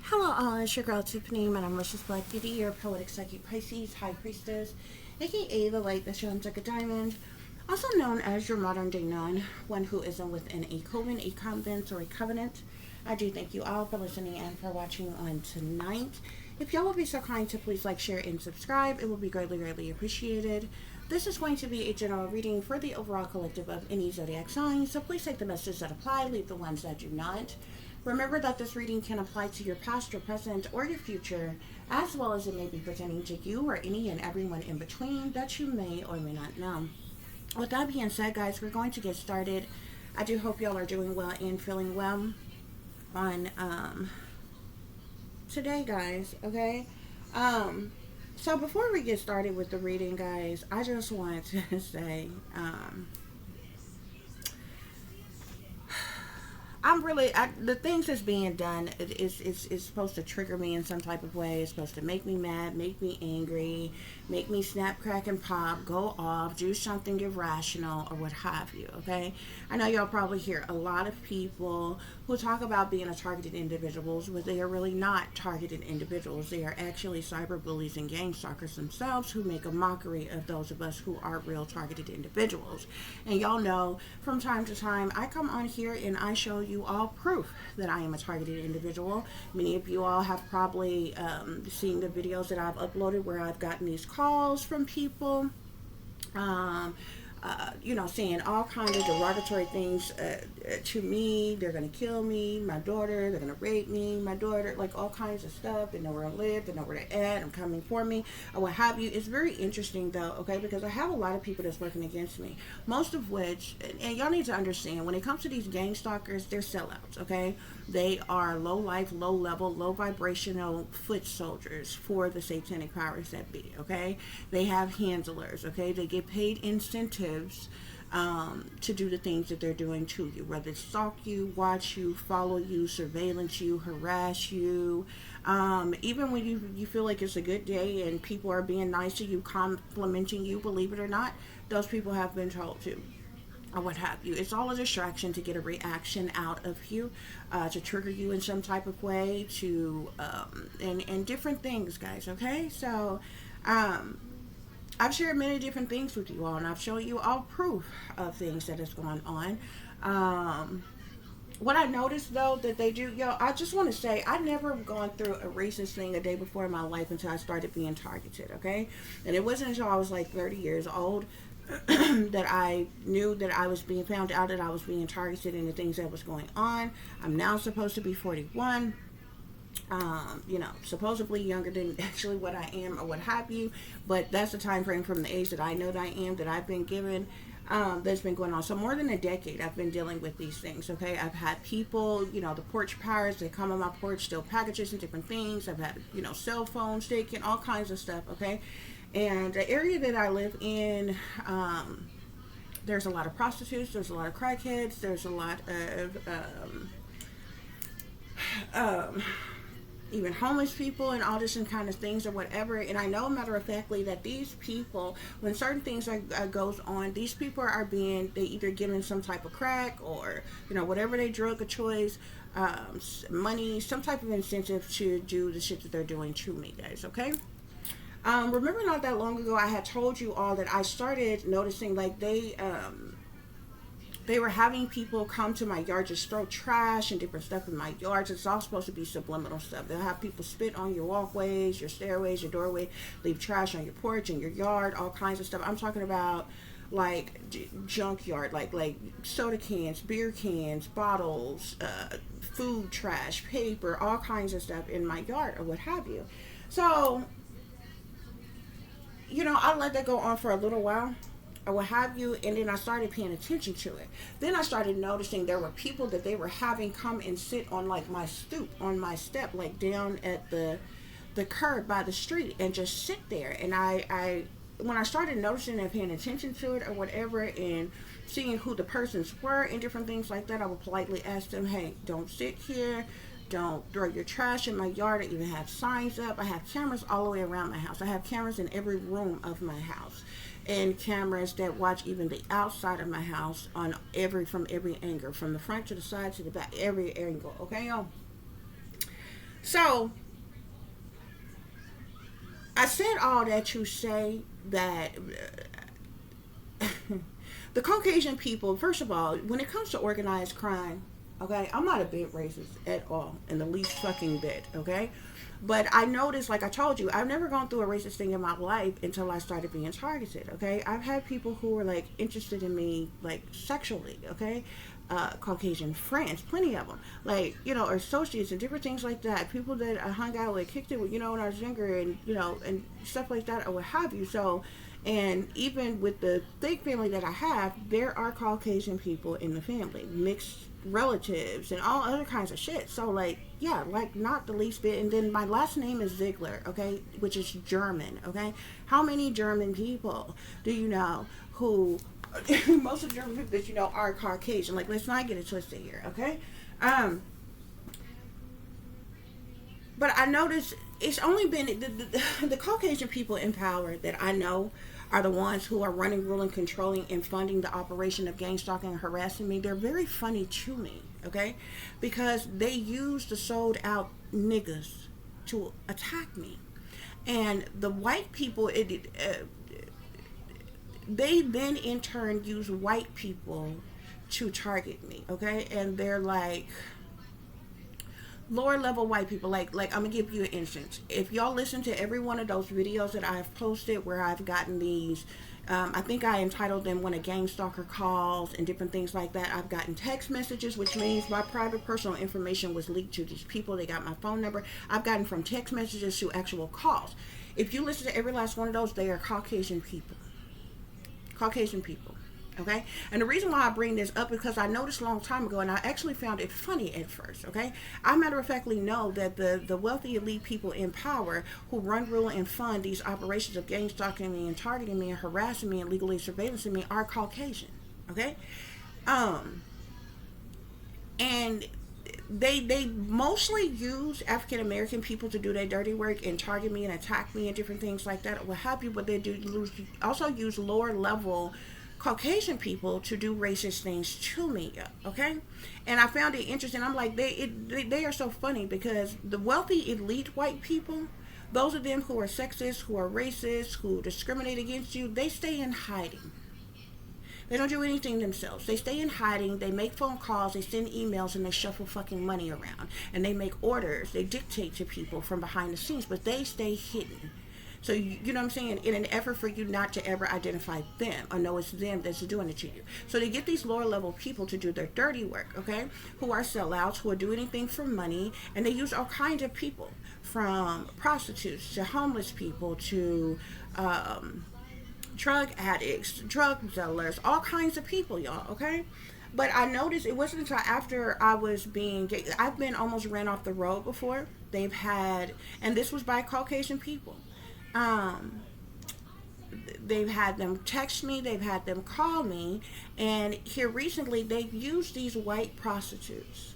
Hello all, it's your girl Tiffany, my name is Black Beauty, your poetic psychic Pisces, High Priestess, aka the light that shines like a diamond, also known as your modern day nun, one who isn't within a coven, a convent, or a covenant. I do thank you all for listening and for watching on tonight. If y'all would be so kind to please like, share, and subscribe, it would be greatly, greatly appreciated. This is going to be a general reading for the overall collective of any zodiac sign, so please take the messages that apply, leave the ones that do not. Remember that this reading can apply to your past, your present, or your future, as well as it may be pertaining to you or any and everyone in between that you may or may not know. With that being said, guys, we're going to get started. I do hope y'all are doing well and feeling well on today, guys, okay? So before we get started with the reading, guys, I just want to say, the things that's being done is supposed to trigger me in some type of way. It's supposed to make me mad, make me angry, make me snap, crack, and pop, go off, do something irrational, or what have you, okay? I know y'all probably hear a lot of people who talk about being a targeted individuals, but they are really not targeted individuals. They are actually cyber bullies and gang stalkers themselves who make a mockery of those of us who are real targeted individuals. And y'all know, from time to time, I come on here and I show you all proof that I am a targeted individual. Many of you all have probably seen the videos that I've uploaded where I've gotten these calls from people, saying all kinds of derogatory things to me. They're going to kill me, my daughter, they're going to rape me, my daughter, like all kinds of stuff. They know where I live, they know where they're at, I'm coming for me, or what have you. It's very interesting, though, okay, because I have a lot of people that's working against me, most of which, and y'all need to understand, when it comes to these gang stalkers, they're sellouts, okay? They are low life, low level, low vibrational foot soldiers for the satanic powers that be, okay? They have handlers, okay? They get paid incentives to do the things that they're doing to you, whether it's stalk you, watch you, follow you, surveillance you, harass you. Even when you feel like it's a good day and people are being nice to you, complimenting you, believe it or not, those people have been told to, or what have you. It's all a distraction to get a reaction out of you, to trigger you in some type of way, to and different things, guys, okay? So I've shared many different things with you all, and I've shown you all proof of things that is going on. What I noticed, though, that they do, I just want to say, I never gone through a racist thing a day before in my life until I started being targeted, okay? And it wasn't until I was like 30 years old that I knew that I was being found out that I was being targeted and the things that was going on. I'm now supposed to be 41. Supposedly younger than actually what I am, or what have you, but that's the time frame from the age that I know that I am, that I've been given, that's been going on. So more than a decade I've been dealing with these things, okay? I've had people, the porch powers, they come on my porch, steal packages and different things. I've had, cell phones taken, all kinds of stuff, okay? And the area that I live in, there's a lot of prostitutes, there's a lot of crackheads, there's a lot of even homeless people and all this and kind of things or whatever. And I know, matter of factly, that these people, when certain things goes on, these people are being, they either given some type of crack or whatever they drug of choice, money, some type of incentive to do the shit that they're doing to me, guys, okay? Remember, not that long ago I had told you all that I started noticing, like, they were having people come to my yard, just throw trash and different stuff in my yards. It's all supposed to be subliminal stuff. They'll have people spit on your walkways, your stairways, your doorway, leave trash on your porch, in your yard, all kinds of stuff. I'm talking about like junkyard, like soda cans, beer cans, bottles, food trash, paper, all kinds of stuff in my yard, or what have you. So, I let that go on for a little while, or what have you, and then I started paying attention to it. Then I started noticing there were people that they were having come and sit on, like, my stoop, on my step, like down at the curb by the street, and just sit there. And I when I started noticing and paying attention to it or whatever, and seeing who the persons were and different things like that, I would politely ask them, hey, don't sit here, don't throw your trash in my yard. I even have signs up. I have cameras all the way around my house. I have cameras in every room of my house, and cameras that watch even the outside of my house on from every angle, from the front to the side to the back, every angle, okay, y'all? So I said all that to say that the Caucasian people, first of all, when it comes to organized crime, okay, I'm not a bit racist at all, in the least fucking bit, okay? But I noticed, like I told you, I've never gone through a racist thing in my life until I started being targeted, okay? I've had people who were, like, interested in me, like, sexually, okay? Caucasian friends, plenty of them, like, you know, or associates and different things like that. People that I hung out with, kicked it with, you know, when I was younger, and, you know, and stuff like that, or what have you. So, and even with the thick family that I have, there are Caucasian people in the family, mixed relatives, and all other kinds of shit. So, like, yeah, like, not the least bit. And then my last name is Ziegler, okay, which is German, okay? How many German people do you know who most of the German people that you know are Caucasian? Like, let's not get it twisted here, okay? But I noticed it's only been the Caucasian people in power that I know are the ones who are running, ruling, controlling, and funding the operation of gang stalking and harassing me. They're very funny to me, okay? Because they use the sold out niggas to attack me. And the white people, they then in turn use white people to target me, okay? And they're like lower level white people. Like I'm gonna give you an instance. If y'all listen to every one of those videos that I've posted where I've gotten these, I think I entitled them "When a Gang Stalker Calls" and different things like that. I've gotten text messages, which means my private personal information was leaked to these people. They got my phone number. I've gotten from text messages to actual calls. If you listen to every last one of those, they are Caucasian people. Caucasian people. Okay? And the reason why I bring this up is because I noticed a long time ago, and I actually found it funny at first, okay? I matter of factly know that the wealthy elite people in power who run, rule, and fund these operations of gang stalking me and targeting me and harassing me and legally surveillancing me are Caucasian, okay? And they mostly use African American people to do their dirty work and target me and attack me and different things like that, or what have you, but they do also use lower level Caucasian people to do racist things to me, okay? And I found it interesting. I'm like, they are so funny because the wealthy elite white people, those of them who are sexist, who are racist, who discriminate against you, they stay in hiding. They don't do anything themselves. They stay in hiding. They make phone calls. They send emails, and they shuffle fucking money around. And they make orders. They dictate to people from behind the scenes, but they stay hidden. So, you know what I'm saying? In an effort for you not to ever identify them or know it's them that's doing it to you. So they get these lower level people to do their dirty work, okay? Who are sellouts, who will do anything for money. And they use all kinds of people, from prostitutes to homeless people to drug addicts, drug dealers, all kinds of people, y'all, okay? But I noticed it wasn't until after I've been almost ran off the road before. They've had, and this was by Caucasian people. They've had them text me, they've had them call me, and here recently they've used these white prostitutes,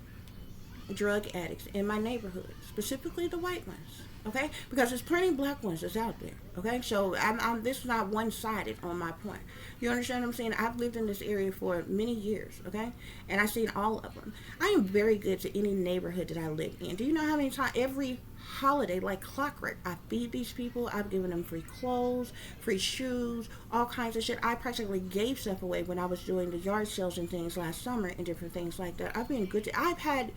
drug addicts in my neighborhood, specifically the white ones, okay? Because there's plenty of black ones that's out there, okay? So this is not one-sided on my point. You understand what I'm saying? I've lived in this area for many years, okay? And I've seen all of them. I am very good to any neighborhood that I live in. Do you know how many times, every holiday, like clockwork, I feed these people. I've given them free clothes, free shoes, all kinds of shit. I practically gave stuff away when I was doing the yard sales and things last summer and different things like that. I've had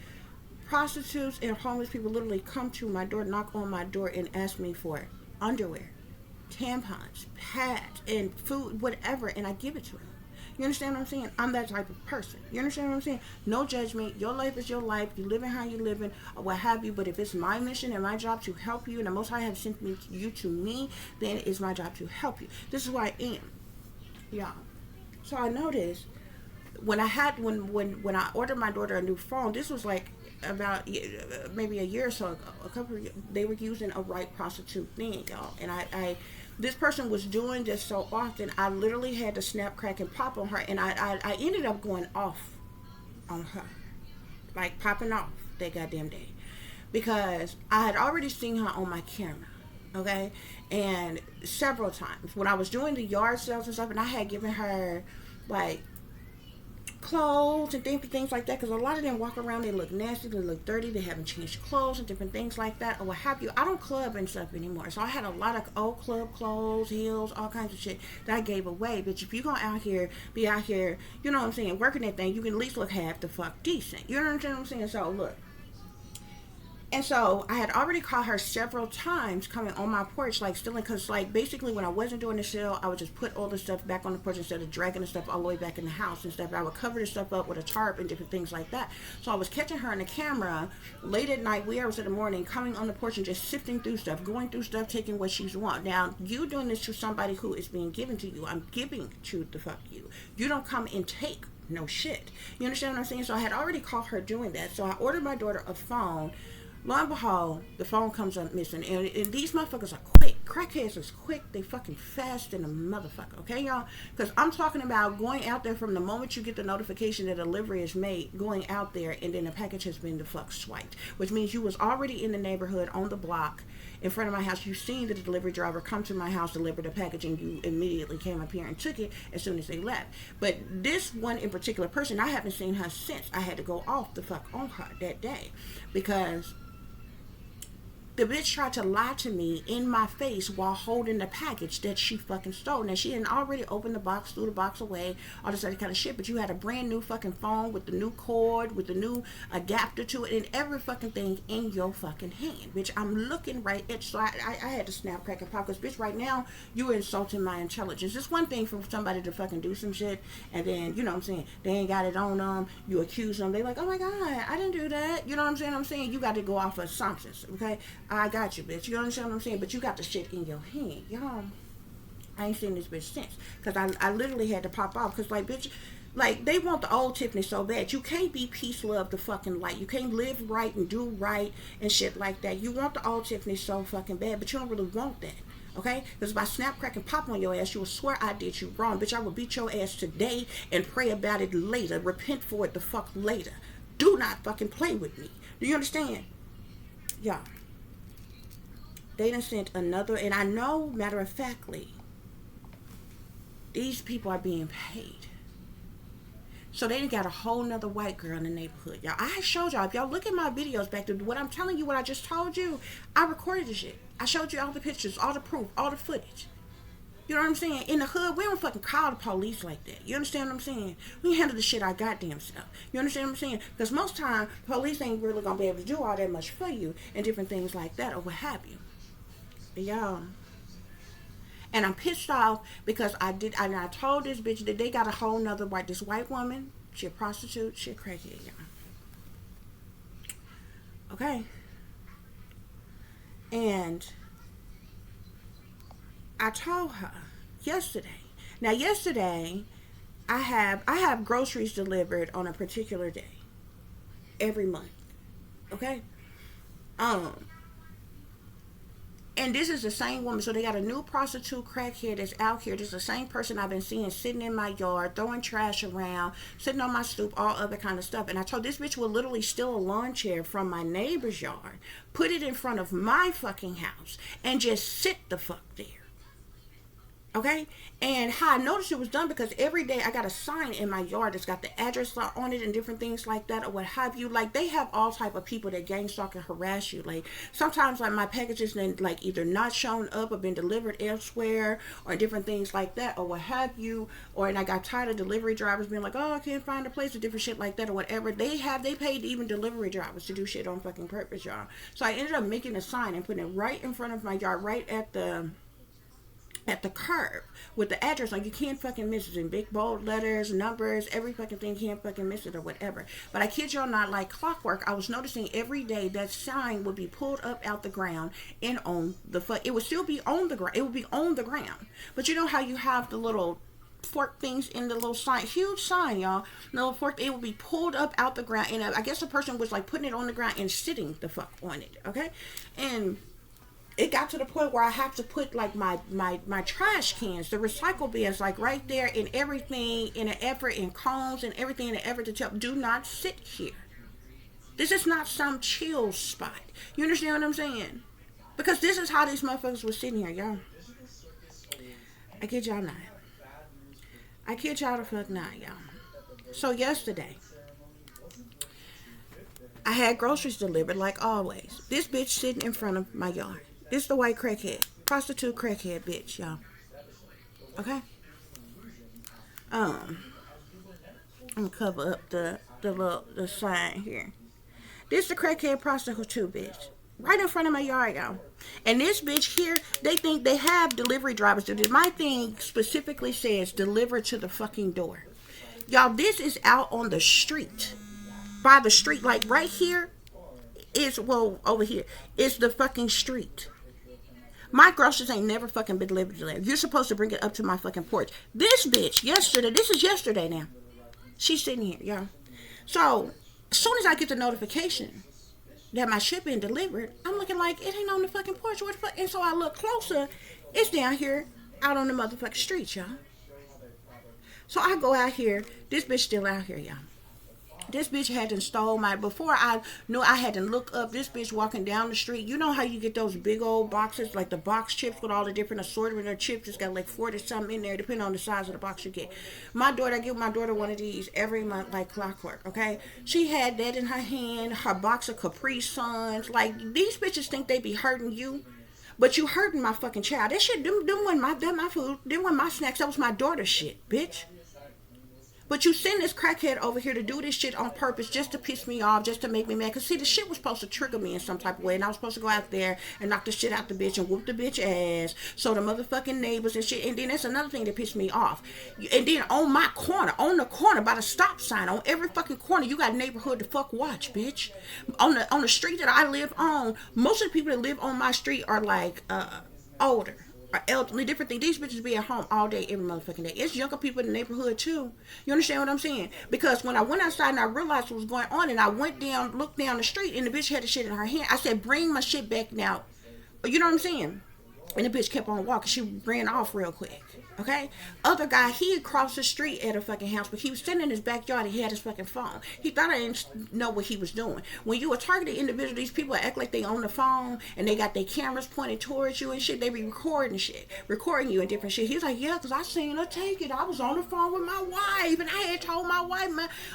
prostitutes and homeless people literally come to my door, knock on my door, and ask me for underwear, tampons, pads, and food, whatever, and I give it to them. You understand what I'm saying? I'm that type of person. You understand what I'm saying? No judgment. Your life is your life. You live in how you live in, or what have you. But if it's my mission and my job to help you, and the Most High have sent you to me, then it's my job to help you. This is who I am, y'all. So I noticed when I ordered my daughter a new phone. This was like about maybe a year or so ago. They were using a white prostitute thing, y'all, and I this person was doing this so often, I literally had to snap, crack, and pop on her, and I ended up going off on her, like popping off that goddamn day, because I had already seen her on my camera, okay, and several times when I was doing the yard sales and stuff, and I had given her like clothes and different things like that, because a lot of them walk around, they look nasty, they look dirty, they haven't changed clothes and different things like that, or what have you. I don't club and stuff anymore, so I had a lot of old club clothes, heels, all kinds of shit that I gave away. Bitch, if you gonna be out here, you know what I'm saying, working that thing, you can at least look half the fuck decent. You know what I'm saying? So look. And so I had already caught her several times coming on my porch, like stealing, because like basically when I wasn't doing the sale, I would just put all the stuff back on the porch instead of dragging the stuff all the way back in the house and stuff. I would cover the stuff up with a tarp and different things like that. So I was catching her on the camera late at night, wee hours in the morning, coming on the porch and just sifting through stuff, going through stuff, taking what she's want. Now, you doing this to somebody who is being given to you. I'm giving to the fuck you. You don't come and take no shit. You understand what I'm saying? So I had already caught her doing that. So I ordered my daughter a phone. Lo and behold, the phone comes up missing. And these motherfuckers are quick. Crackheads is quick. They fucking fast in a motherfucker. Okay, y'all? Because I'm talking about going out there from the moment you get the notification that a delivery is made, going out there, and then the package has been the fuck swiped. Which means you was already in the neighborhood, on the block, in front of my house. You seen the delivery driver come to my house, deliver the package, and you immediately came up here and took it as soon as they left. But this one in particular person, I haven't seen her since. I had to go off the fuck on her that day. Because the bitch tried to lie to me in my face while holding the package that she fucking stole. Now, she had already opened the box, threw the box away, all this other kind of shit, but you had a brand new fucking phone with the new cord, with the new adapter to it, and every fucking thing in your fucking hand. Bitch, I'm looking right at, so I had to snap, crack, and pop, because bitch, right now, you are insulting my intelligence. It's one thing for somebody to fucking do some shit, and then, you know what I'm saying, they ain't got it on them, you accuse them, they like, oh my god, I didn't do that, you know what I'm saying, you got to go off of assumptions, okay? I got you, bitch. You understand what I'm saying? But you got the shit in your hand. Y'all, I ain't seen this bitch since. Because I literally had to pop off. Because, like, bitch, like, they want the old Tiffany so bad. You can't be peace, love, the fucking light. You can't live right and do right and shit like that. You want the old Tiffany so fucking bad, but you don't really want that. Okay? Because if I snap, crack, and pop on your ass, you will swear I did you wrong. Bitch, I will beat your ass today and pray about it later. Repent for it the fuck later. Do not fucking play with me. Do you understand? Y'all. They done sent another, and I know, matter of factly, these people are being paid. So they done got a whole nother white girl in the neighborhood. Y'all, I showed y'all, if y'all look at my videos back to what I'm telling you, what I just told you, I recorded the shit. I showed you all the pictures, all the proof, all the footage. You know what I'm saying? In the hood, we don't fucking call the police like that. You understand what I'm saying? We handle the shit our goddamn self. You understand what I'm saying? Because most time, police ain't really gonna be able to do all that much for you and different things like that or what have you. Y'all, and I'm pissed off because I told this bitch that they got a whole nother this white woman, she a prostitute, she a crackhead, y'all. Okay. And I told her yesterday. Now yesterday I have groceries delivered on a particular day every month. Okay? And this is the same woman. So they got a new prostitute crackhead that's out here. This is the same person I've been seeing sitting in my yard, throwing trash around, sitting on my stoop, all other kind of stuff. And I told this bitch will literally steal a lawn chair from my neighbor's yard, put it in front of my fucking house, and just sit the fuck there. Okay? And how I noticed it was done because every day I got a sign in my yard that's got the address on it and different things like that or what have you. Like, they have all type of people that gang stalk and harass you. Like, sometimes, like, my packages then, like, either not shown up or been delivered elsewhere or different things like that or what have you. Or, and I got tired of delivery drivers being like, oh, I can't find a place or different shit like that or whatever. They paid even delivery drivers to do shit on fucking purpose, y'all. So I ended up making a sign and putting it right in front of my yard, right at the curb with the address on. You can't fucking miss it in big bold letters, numbers, every fucking thing. You can't fucking miss it or whatever. But I kid y'all not, like clockwork, I was noticing every day that sign would be pulled up out the ground and on the it would still be on the ground. It would be on the ground. But you know how you have the little fork things in the little sign, huge sign, y'all, little fork, it would be pulled up out the ground, and I guess the person was like putting it on the ground and sitting the fuck on it. Okay? And it got to the point where I have to put like my trash cans, the recycle bins, like right there and everything in an effort, and cones and everything in an effort to tell, do not sit here. This is not some chill spot. You understand what I'm saying? Because this is how these motherfuckers were sitting here, y'all. I kid y'all not. I kid y'all the fuck not, y'all. So yesterday, I had groceries delivered like always. This bitch sitting in front of my yard. This the white crackhead. Prostitute crackhead bitch, y'all. Okay? I'm gonna cover up the sign here. This the crackhead prostitute bitch. Right in front of my yard, y'all. And this bitch here, they think they have delivery drivers. My thing specifically says deliver to the fucking door. Y'all, this is out on the street. By the street, like right here is, well, over here is the fucking street. My groceries ain't never fucking been delivered to there. You're supposed to bring it up to my fucking porch. This bitch, yesterday, this is yesterday now. She's sitting here, y'all. So, as soon as I get the notification that my shit been delivered, I'm looking like it ain't on the fucking porch. What the fuck? And so I look closer. It's down here, out on the motherfucking street, y'all. So I go out here. This bitch still out here, y'all. This bitch had to stole my, before I knew, I had to look up this bitch walking down the street. You know how you get those big old boxes, like the box chips with all the different assortment of chips. It's got like 40 something in there, depending on the size of the box you get. I give my daughter one of these every month like clockwork, okay? She had that in her hand, her box of Capri Suns. Like, these bitches think they be hurting you, but you hurting my fucking child. That shit, them wasn't my food, them wasn't my snacks, that was my daughter's shit, bitch. But you send this crackhead over here to do this shit on purpose just to piss me off, just to make me mad. Because, see, the shit was supposed to trigger me in some type of way. And I was supposed to go out there and knock the shit out the bitch and whoop the bitch ass. So the motherfucking neighbors and shit. And then that's another thing that pissed me off. And then on my corner, on the corner by the stop sign, on every fucking corner, you got neighborhood to fuck watch, bitch. On the street that I live on, most of the people that live on my street are like older. Or elderly, different things. These bitches be at home all day, every motherfucking day. It's younger people in the neighborhood too. You understand what I'm saying? Because when I went outside and I realized what was going on, and I went down, looked down the street, and the bitch had the shit in her hand. I said, "Bring my shit back now." You know what I'm saying? And the bitch kept on walking. She ran off real quick. Okay? Other guy, he had crossed the street at a fucking house, but he was sitting in his backyard. He had his fucking phone. He thought I didn't know what he was doing. When you a targeted individual, these people act like they on the phone and they got their cameras pointed towards you and shit. They be recording shit, recording you and different shit. He's like, yeah, because I seen her take it. I was on the phone with my wife, and I had told my wife,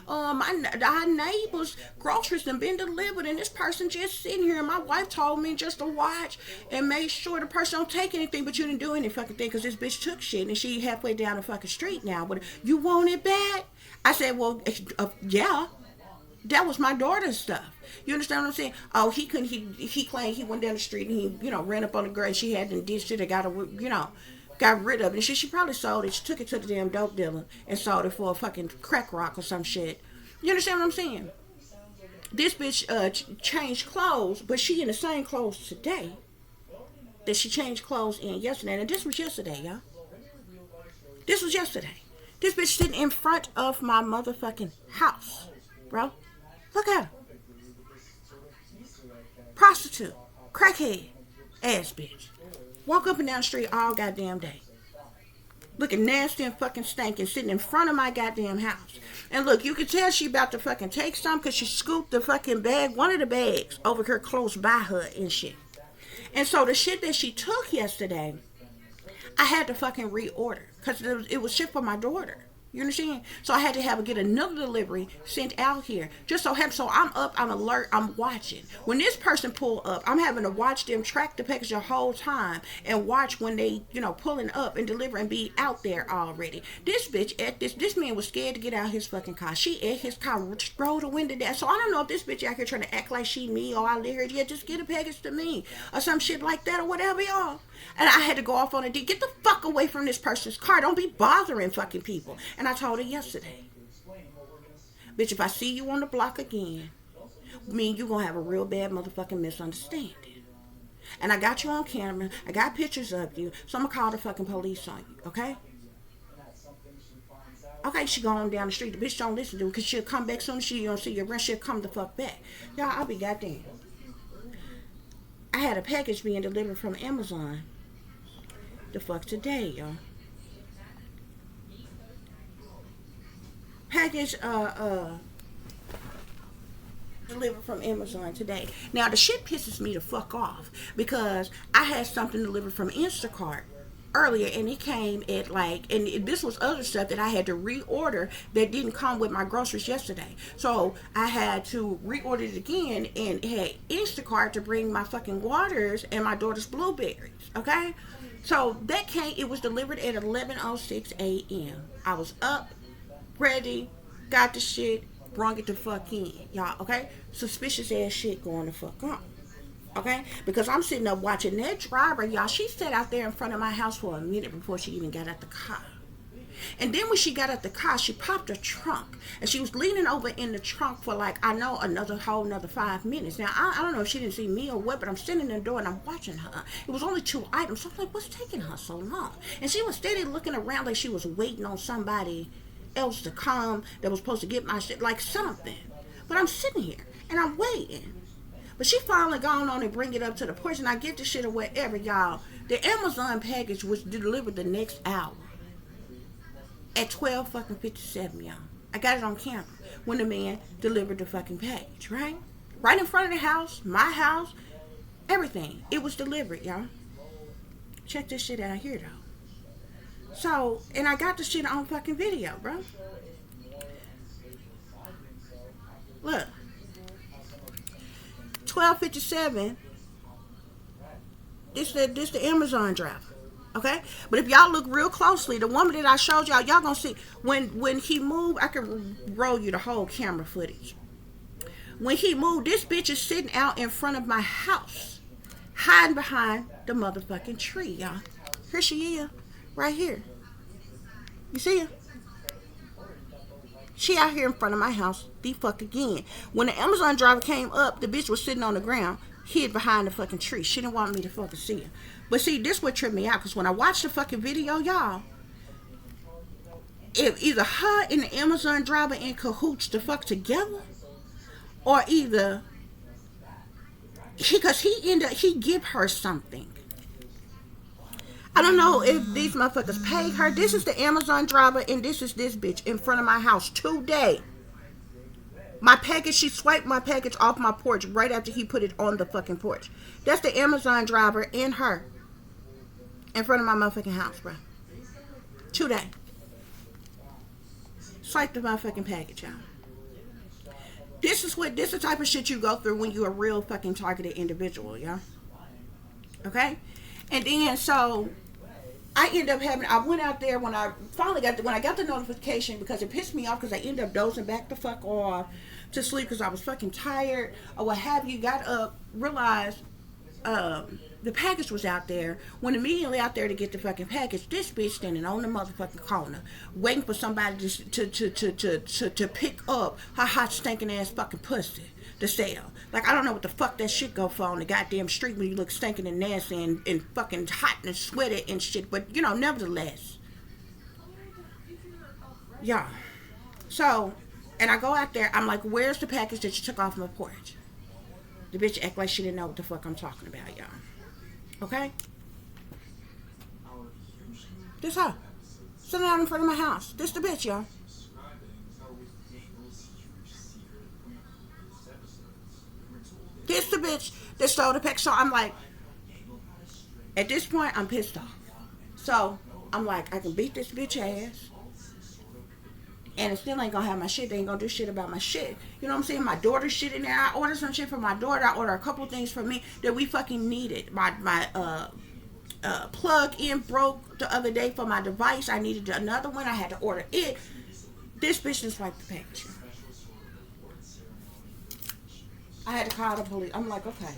our neighbor's groceries done been delivered, and this person just sitting here, and my wife told me just to watch and make sure the person don't take anything, but you didn't do any fucking thing because this bitch took shit, and she halfway down the fucking street now. But you want it back? I said, well, yeah. That was my daughter's stuff. You understand what I'm saying? Oh, he couldn't. He claimed he went down the street and he, ran up on the girl and she had and ditched it and got rid of it. And she probably sold it. She took it to the damn dope dealer and sold it for a fucking crack rock or some shit. You understand what I'm saying? This bitch changed clothes, but she in the same clothes today that she changed clothes in yesterday. And this was yesterday, y'all. This was yesterday. This bitch sitting in front of my motherfucking house, bro. Look at her. Prostitute. Crackhead. Ass bitch. Walk up and down the street all goddamn day. Looking nasty and fucking stinking, sitting in front of my goddamn house. And look, you can tell she about to fucking take some because she scooped the fucking bag, one of the bags, over here close by her and shit. And so the shit that she took yesterday, I had to fucking reorder because it was shit for my daughter. You understand? So I had to get another delivery sent out here. Just so I'm up, I'm alert, I'm watching. When this person pull up, I'm having to watch them track the package the whole time and watch when they, pulling up and delivering and be out there already. This bitch this man was scared to get out his fucking car. She at his car, rolled the window down. So I don't know if this bitch out here trying to act like she me or I let her, yeah, just get a package to me or some shit like that or whatever, y'all. And I had to go off on a D. Get the fuck away from this person's car. Don't be bothering fucking people. And I told her yesterday, bitch, if I see you on the block again, me and you gonna have a real bad motherfucking misunderstanding. And I got you on camera. I got pictures of you. So I'm gonna call the fucking police on you, okay? Okay, she going down the street. The bitch don't listen to her because she'll come back soon as she don't see your rent. She'll come the fuck back. Y'all, I'll be goddamn. I had a package being delivered from Amazon the fuck today, y'all. Package delivered from Amazon today. Now the shit pisses me the fuck off because I had something delivered from Instacart earlier, and it came at like, and this was other stuff that I had to reorder that didn't come with my groceries yesterday. So I had to reorder it again and had Instacart to bring my fucking waters and my daughter's blueberries. Okay, so that came. It was delivered at 11:06 a.m. I was up, ready, got the shit, brung it the fuck in, y'all. Okay, suspicious ass shit going the fuck on. Okay, because I'm sitting up watching that driver, y'all. She sat out there in front of my house for a minute before she even got out the car. And then when she got out the car, she popped her trunk, and she was leaning over in the trunk for like, I know, another 5 minutes. Now I don't know if she didn't see me or what, but I'm standing in the door and I'm watching her. It was only 2 items, so I'm like, what's taking her so long? And she was steady looking around like she was waiting on somebody else to come that was supposed to get my shit, like something. But I'm sitting here and I'm waiting. But she finally gone on and bring it up to the porch, and I get the shit or whatever, y'all. The Amazon package was delivered the next hour at 12:57, y'all. I got it on camera when the man delivered the fucking package, right? Right in front of the house, my house, everything. It was delivered, y'all. Check this shit out here, though. So, and I got the shit on fucking video, bro. Look. 12:57. This the Amazon driver, okay? But if y'all look real closely, the woman that I showed y'all gonna see when he moved. I can roll you the whole camera footage. When he moved, this bitch is sitting out in front of my house, hiding behind the motherfucking tree, y'all. Here she is, right here. You see her? She out here in front of my house, the fuck again. When the Amazon driver came up, the bitch was sitting on the ground, hid behind the fucking tree. She didn't want me to fucking see her. But see, this what tripped me out, because when I watched the fucking video, y'all, if either her and the Amazon driver in cahoots to fuck together, or either, because he give her something. I don't know if these motherfuckers paid her. This is the Amazon driver, and this is this bitch in front of my house today. My package, she swiped my package off my porch right after he put it on the fucking porch. That's the Amazon driver and her in front of my motherfucking house, bro. Today. Swiped the motherfucking package, y'all. This is the type of shit you go through when you're a real fucking targeted individual, y'all. Okay? And then, so I end up I went out there when I got the notification, because it pissed me off, because I ended up dozing back the fuck off to sleep because I was fucking tired or what have you. Got up, realized the package was out there. Went immediately out there to get the fucking package. This bitch standing on the motherfucking corner, waiting for somebody to pick up her hot stinking ass fucking pussy to sell. Like, I don't know what the fuck that shit go for on the goddamn street when you look stinking and nasty and fucking hot and sweaty and shit. But, you know, nevertheless. Yeah. So, and I go out there. I'm like, where's the package that you took off my porch? The bitch act like she didn't know what the fuck I'm talking about, y'all. Okay? This her. Sitting out in front of my house. This the bitch, y'all. This the bitch that stole the pack. So I'm like, at this point, I'm pissed off. So I'm like, I can beat this bitch ass, and it still ain't gonna have my shit. They ain't gonna do shit about my shit. You know what I'm saying? My daughter's shit in there. I ordered some shit for my daughter. I ordered a couple things for me that we fucking needed. My plug-in broke the other day for my device. I needed another one. I had to order it. This bitch just wiped the package. I had to call the police. I'm like, okay,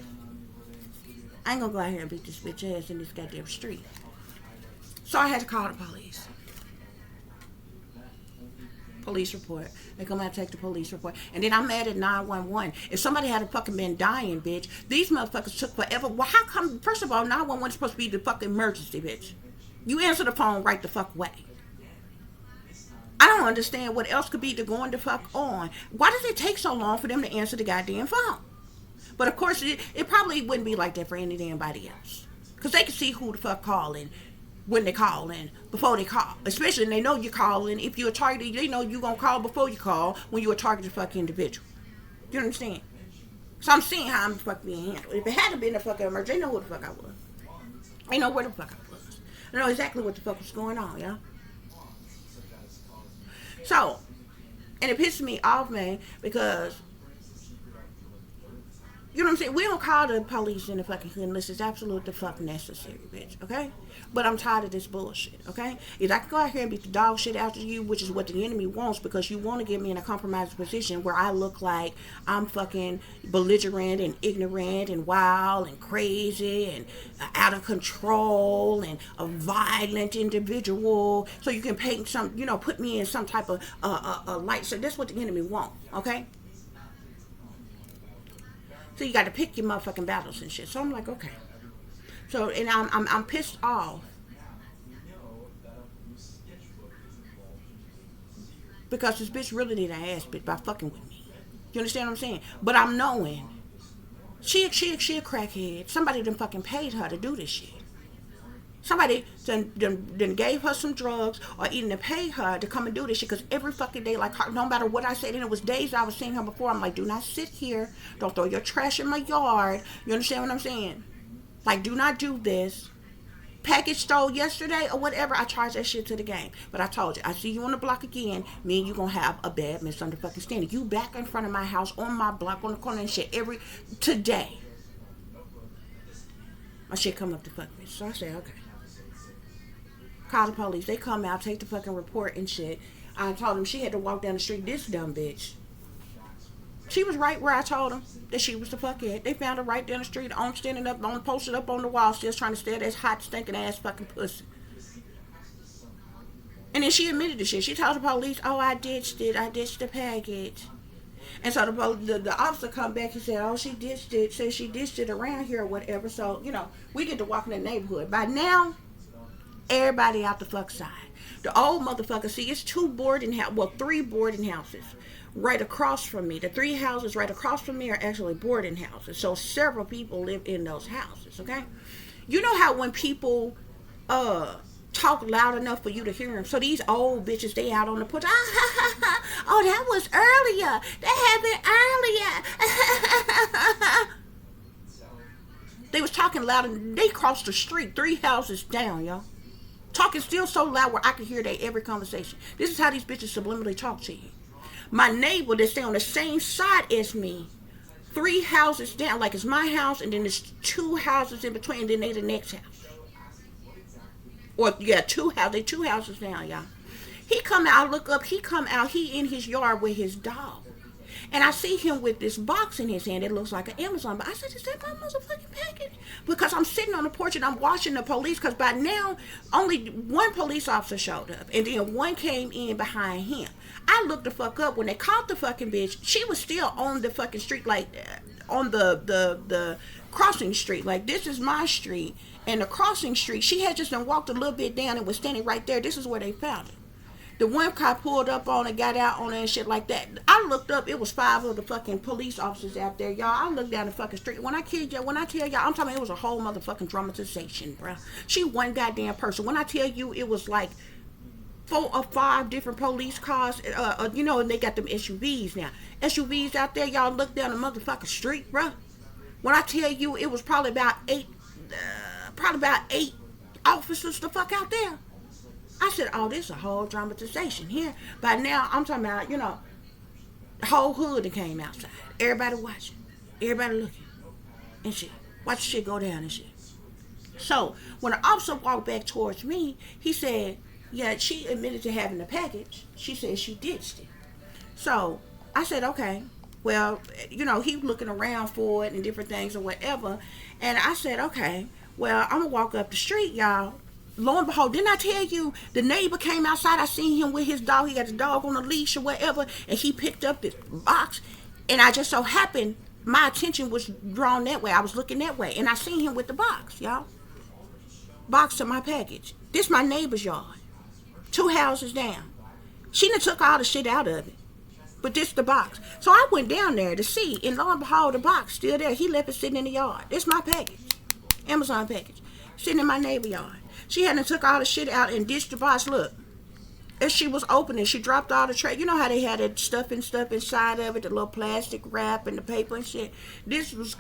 I ain't gonna go out here and beat this bitch ass in this goddamn street. So I had to call the police. Police report. They come out and take the police report. And then I'm mad at 911. If somebody had fucking been dying, bitch, these motherfuckers took forever. Well, how come, first of all, 911 is supposed to be the fucking emergency, bitch. You answer the phone right the fuck away. I don't understand what else could be to going the fuck on. Why does it take so long for them to answer the goddamn phone? But of course, it probably wouldn't be like that for anybody else. Because they can see who the fuck calling when they call in, before they call. Especially when they know you're calling. If you're a targeted, they know you're going to call before you call when you're a targeted fucking individual. You understand? So I'm seeing how I'm fucking being handled. If it hadn't been a fucking emergency, they know who the fuck I was. They know where the fuck I was. I know exactly what the fuck was going on, y'all. So, and it pisses me off, man, because you know what I'm saying? We don't call the police in the fucking hood unless it's absolute the fuck necessary, bitch, okay? But I'm tired of this bullshit, okay? If I can go out here and beat the dog shit out of you, which is what the enemy wants, because you want to get me in a compromised position where I look like I'm fucking belligerent and ignorant and wild and crazy and out of control and a violent individual, so you can paint some, put me in some type of light. So that's what the enemy wants, okay? So you got to pick your motherfucking battles and shit. So I'm like, okay. So, and I'm pissed off because this bitch really need an ass bitch by fucking with me. You understand what I'm saying? But I'm knowing she a crackhead. Somebody done fucking paid her to do this shit. Somebody done gave her some drugs or even to pay her to come and do this shit, because every fucking day, like, no matter what I said, and it was days I was seeing her before, I'm like, do not sit here, don't throw your trash in my yard, you understand what I'm saying? Like, do not do this. Package stole yesterday or whatever, I charge that shit to the game. But I told you, I see you on the block again, me and you gonna have a bad misunderstanding. You back in front of my house, on my block, on the corner and shit, today. My shit come up to fuck me. So I say, okay. Call the police. They come out, take the fucking report and shit. I told them she had to walk down the street. This dumb bitch. She was right where I told them that she was the fuckhead. They found her right down the street, standing up, posted up on the wall, still trying to stare at this hot, stinking ass fucking pussy. And then she admitted the shit. She told the police, "Oh, I ditched it. I ditched the package." And so the officer come back and said, "Oh, she ditched it. Said she ditched it around here or whatever." So we get to walk in the neighborhood. By now, everybody out the fuck side. The old motherfucker, see, it's three boarding houses right across from me. The 3 houses right across from me are actually boarding houses. So several people live in those houses, okay? You know how when people talk loud enough for you to hear them? So these old bitches, they out on the porch. Oh, that was earlier. That happened earlier. They was talking loud, and they crossed the street 3 houses down, y'all. Talking still so loud where I could hear their every conversation. This is how these bitches subliminally talk to you. My neighbor that stay on the same side as me, 3 houses down, like it's my house, and then there's 2 houses in between, and then they the next house. Or yeah, 2 houses. They 2 houses down, y'all. He come out, I look up, he come out, he in his yard with his dog. And I see him with this box in his hand. It looks like an Amazon. But I said, is that my motherfucking package? Because I'm sitting on the porch and I'm watching the police. Because by now, only 1 police officer showed up. And then 1 came in behind him. I looked the fuck up. When they caught the fucking bitch, she was still on the fucking street. Like, on the crossing street. Like, this is my street. And the crossing street, she had just walked a little bit down and was standing right there. This is where they found her. The 1 cop pulled up on her, got out on her and shit like that. I looked up, it was 5 of the fucking police officers out there, y'all. I looked down the fucking street. When I tell y'all, I'm talking, it was a whole motherfucking dramatization, bruh. She one goddamn person. When I tell you, it was like 4 or 5 different police cars, and they got them SUVs now. SUVs out there, y'all look down the motherfucking street, bruh. When I tell you, it was probably about 8 officers the fuck out there. I said, oh, this is a whole dramatization here. By now, I'm talking about, the whole hood that came outside. Everybody watching. Everybody looking. And shit. Watch the shit go down and shit. So, when the officer walked back towards me, he said, yeah, she admitted to having the package. She said she ditched it. So, I said, okay. Well, he was looking around for it and different things or whatever. And I said, okay. Well, I'm going to walk up the street, y'all. Lo and behold, didn't I tell you the neighbor came outside? I seen him with his dog. He got the dog on a leash or whatever, and he picked up this box. And I just so happened, my attention was drawn that way. I was looking that way, and I seen him with the box, y'all. Box to my package. This my neighbor's yard. 2 houses down. She done took all the shit out of it. But this the box. So I went down there to see, and lo and behold, the box still there. He left it sitting in the yard. This my package. Amazon package. Sitting in my neighbor's yard. She hadn't took all the shit out and ditched the box. Look, as she was opening, she dropped all the tray. You know how they had that stuff inside of it, the little plastic wrap and the paper and shit. This was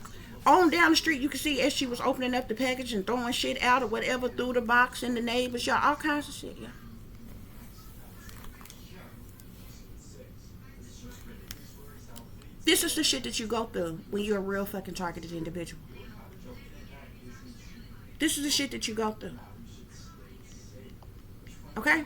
On down the street, you can see as she was opening up the package and throwing shit out or whatever through the box in the neighbors, y'all, all kinds of shit, y'all. This is the shit that you go through when you're a real fucking targeted individual. This is the shit that you go through. Okay?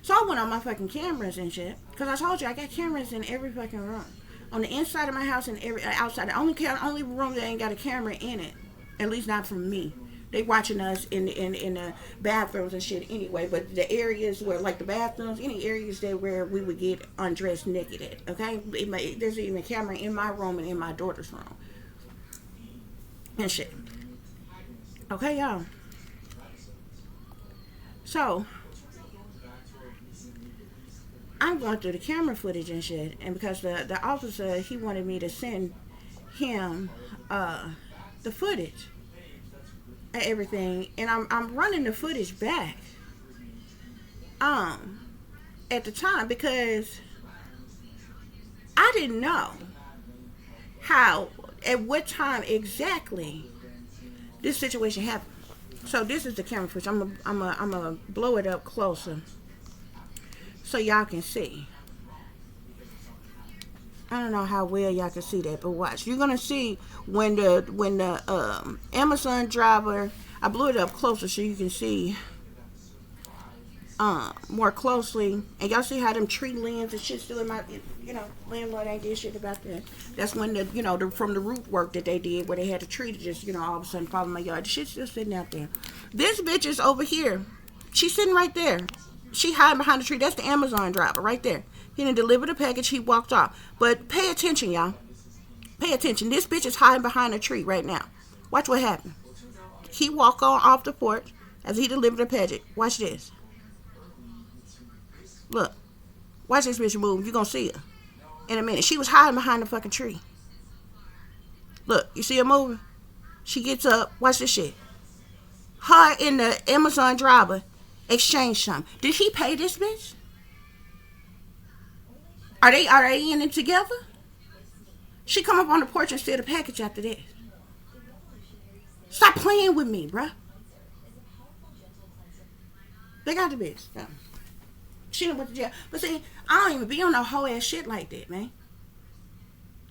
So I went on my fucking cameras and shit. Because I told you, I got cameras in every fucking room. On the inside of my house and every outside. The only room that ain't got a camera in it. At least not from me. They watching us in the bathrooms and shit anyway. But the areas where, like the bathrooms, any areas there where we would get undressed naked at. Okay? There's even a camera in my room and in my daughter's room. And shit. Okay, y'all. So, I'm going through the camera footage and shit, and because the officer, he wanted me to send him the footage and everything, and I'm running the footage back at the time because I didn't know how at what time exactly this situation happened. So this is the camera footage. I'm gonna blow it up closer so y'all can see. I don't know how well y'all can see that, but watch. You're gonna see when the Amazon driver. I blew it up closer so you can see more closely, and y'all see how them tree limbs and shit still in my, landlord ain't did shit about that. That's when from the root work that they did where they had the tree to just all of a sudden fall in my yard. The shit's still sitting out there. This bitch is over here. She's sitting right there. She hiding behind the tree. That's the Amazon driver right there. He didn't deliver the package. He walked off. But pay attention, y'all. Pay attention. This bitch is hiding behind a tree right now. Watch what happened. He walked on off the porch as he delivered the package. Watch this. Look. Watch this bitch move. You're going to see her in a minute. She was hiding behind the fucking tree. Look. You see her moving? She gets up. Watch this shit. Her and the Amazon driver exchanged something. Did he pay this bitch? Are they in it together? She come up on the porch and steal the package after this. Stop playing with me, bruh. They got the bitch. No. She done went to jail. But see, I don't even be on no whole ass shit like that, man.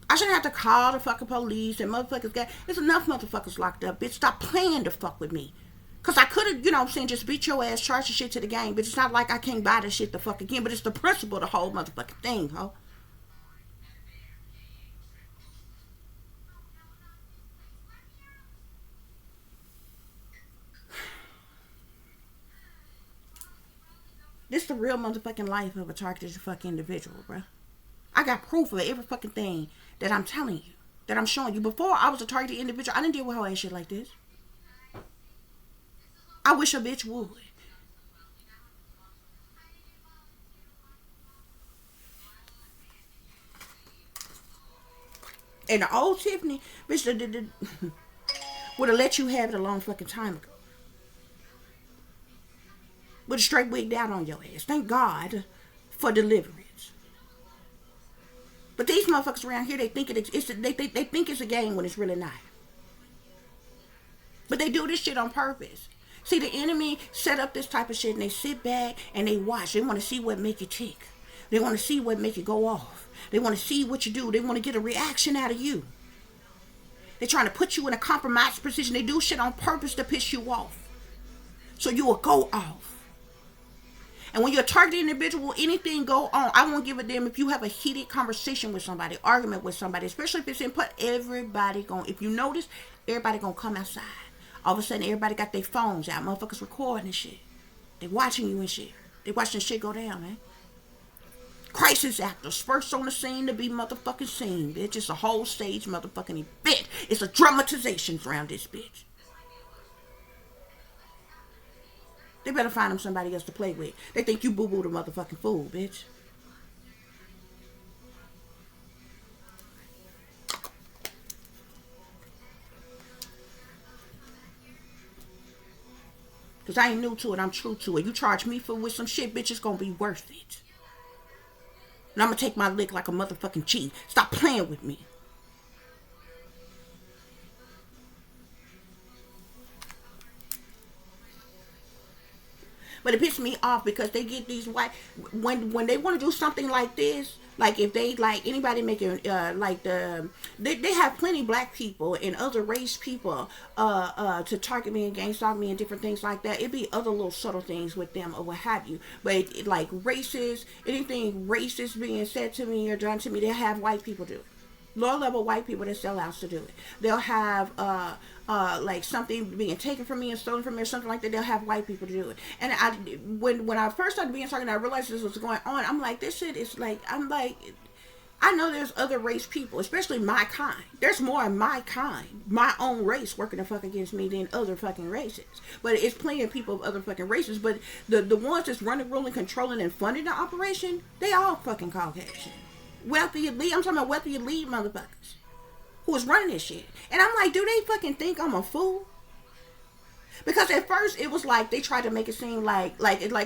I shouldn't have to call the fucking police and motherfuckers there's enough motherfuckers locked up, bitch. Stop playing to fuck with me. Cause I could've, just beat your ass, charge the shit to the game, but it's not like I can't buy the shit the fuck again, but it's the principle of the whole motherfucking thing, ho. This the real motherfucking life of a targeted fucking individual, bruh. I got proof of every fucking thing that I'm telling you, that I'm showing you. Before I was a targeted individual, I didn't deal with whole ass shit like this. I wish a bitch would. And the old Tiffany, bitch, would have let you have it a long fucking time ago. Would have straight wigged out on your ass. Thank God for deliverance. But these motherfuckers around here, they think they think it's a game when it's really not. But they do this shit on purpose. See, the enemy set up this type of shit and they sit back and they watch. They want to see what make you tick. They want to see what make you go off. They want to see what you do. They want to get a reaction out of you. They're trying to put you in a compromised position. They do shit on purpose to piss you off. So you will go off. And when you're a targeted individual, anything go on. I won't give a damn if you have a heated conversation with somebody, argument with somebody, especially if it's input. Everybody if you notice, everybody gonna come outside. All of a sudden, everybody got their phones out. Motherfuckers recording and shit. They watching you and shit. They watching shit go down, man. Crisis actors first on the scene to be motherfucking seen, bitch. It's a whole stage motherfucking event. It's a dramatization around this bitch. They better find them somebody else to play with. They think you boo-boo the motherfucking fool, bitch. Because I ain't new to it. I'm true to it. You charge me with some shit, bitch, it's going to be worth it. And I'm going to take my lick like a motherfucking G. Stop playing with me. But it pisses me off because they get these white, when they want to do something like this, like if they like anybody making like they have plenty black people and other race people to target me and gang stalk me and different things like that. It'd be other little subtle things with them or what have you. But like racist, anything racist being said to me or done to me, they have white people do it. Lower level white people that sell out to do it. They'll have like something being taken from me and stolen from me or something like that. They'll have white people to do it. And when I first started being talking, I realized this was going on. I'm like, this shit is like, I'm like, I know there's other race people, especially my kind. There's more of my kind, my own race, working the fuck against me than other fucking races. But it's plenty of people of other fucking races. But the ones that's running, ruling, controlling, and funding the operation, they all fucking Caucasian. Wealthy elite, I'm talking about wealthy elite motherfuckers who is running this shit. And I'm like, do they fucking think I'm a fool? Because at first it was like they tried to make it seem like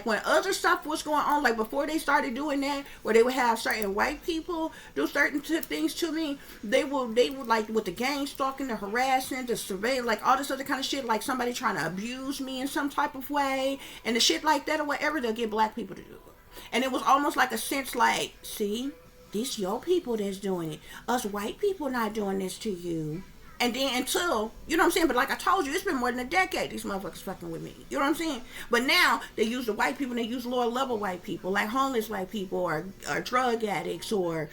when other stuff was going on, like before they started doing that, where they would have certain white people do certain things to me, they would like with the gang stalking, the harassing, the surveillance, like all this other kind of shit, like somebody trying to abuse me in some type of way, and the shit like that or whatever, they'll get black people to do it. And it was almost like a sense like, see, these your people that's doing it. Us white people not doing this to you. And then until, you know what I'm saying? But like I told you, it's been more than a decade these motherfuckers fucking with me. You know what I'm saying? But now they use the white people and they use lower level white people, like homeless white people or drug addicts or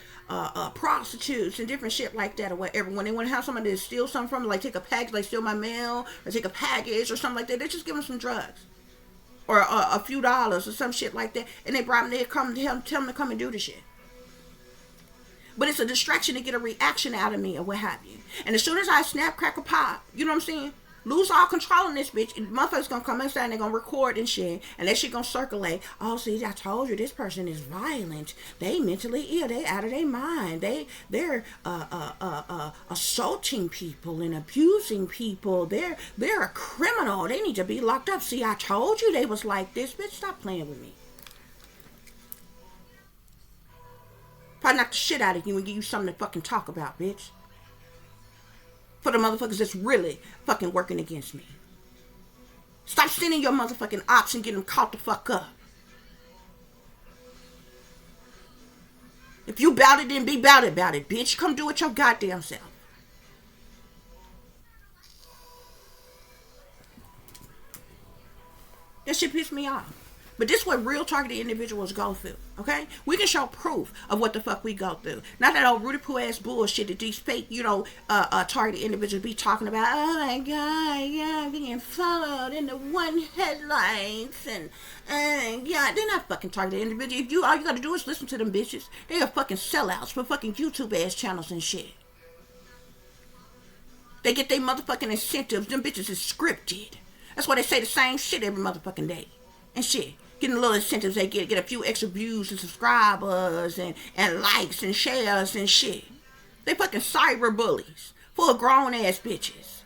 prostitutes and different shit like that or whatever. When they want to have somebody to steal something from, like take a package, like steal my mail or take a package or something like that, they just give them some drugs. Or a few dollars or some shit like that. And they bribe them, they come tell them to come and do the shit. But it's a distraction to get a reaction out of me or what have you. And as soon as I snap, crack, or pop, you know what I'm saying? Lose all control in this bitch. And motherfuckers gonna come inside and they're gonna record and shit. And that shit gonna circulate. Oh, see, I told you this person is violent. They mentally ill. They out of their mind. They're assaulting people and abusing people. They're a criminal. They need to be locked up. See, I told you they was like this. Bitch, stop playing with me. Probably knock the shit out of you and give you something to fucking talk about, bitch. For the motherfuckers that's really fucking working against me. Stop sending your motherfucking ops and get them caught the fuck up. If you bout it, then be bout it, bitch. Come do it your goddamn self. That shit pissed me off. But this is what real targeted individuals go through, okay? We can show proof of what the fuck we go through. Not that old Rudy Poo ass bullshit that these fake, targeted individuals be talking about. Oh my God, yeah, I'm being followed in the one headlights and yeah, they're not fucking targeted individuals. All you gotta do is listen to them bitches. They are fucking sellouts for fucking YouTube ass channels and shit. They get their motherfucking incentives. Them bitches is scripted. That's why they say the same shit every motherfucking day and shit. Getting little incentives, they get a few extra views and subscribers and likes and shares and shit. They fucking cyber bullies. Full of grown ass bitches.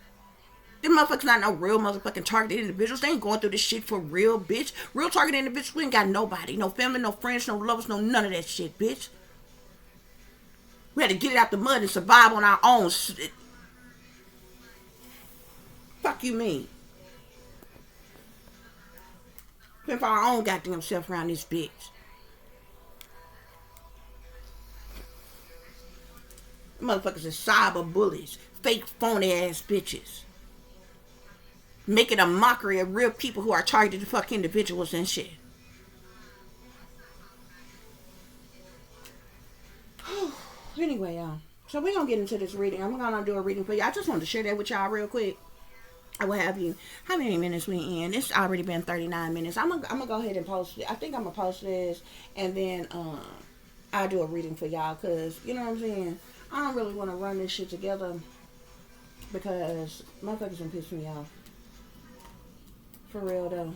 Them motherfuckers not no real motherfucking targeted individuals. They ain't going through this shit for real, bitch. Real targeted individuals, we ain't got nobody. No family, no friends, no lovers, no none of that shit, bitch. We had to get it out the mud and survive on our own. Fuck you mean? Put our own goddamn self around this bitch. Motherfuckers are cyber bullies. Fake phony ass bitches. Making a mockery of real people who are targeted to fuck individuals and shit. Anyway, y'all. So we're gonna get into this reading. I'm gonna do a reading for you. I just wanted to share that with y'all real quick. I will have you. How many minutes we in? It's already been 39 minutes. I'm gonna go ahead and post it. I think I'm gonna post this and then I'll do a reading for y'all because you know what I'm saying. I don't really want to run this shit together because motherfuckers gonna piss me off. For real though.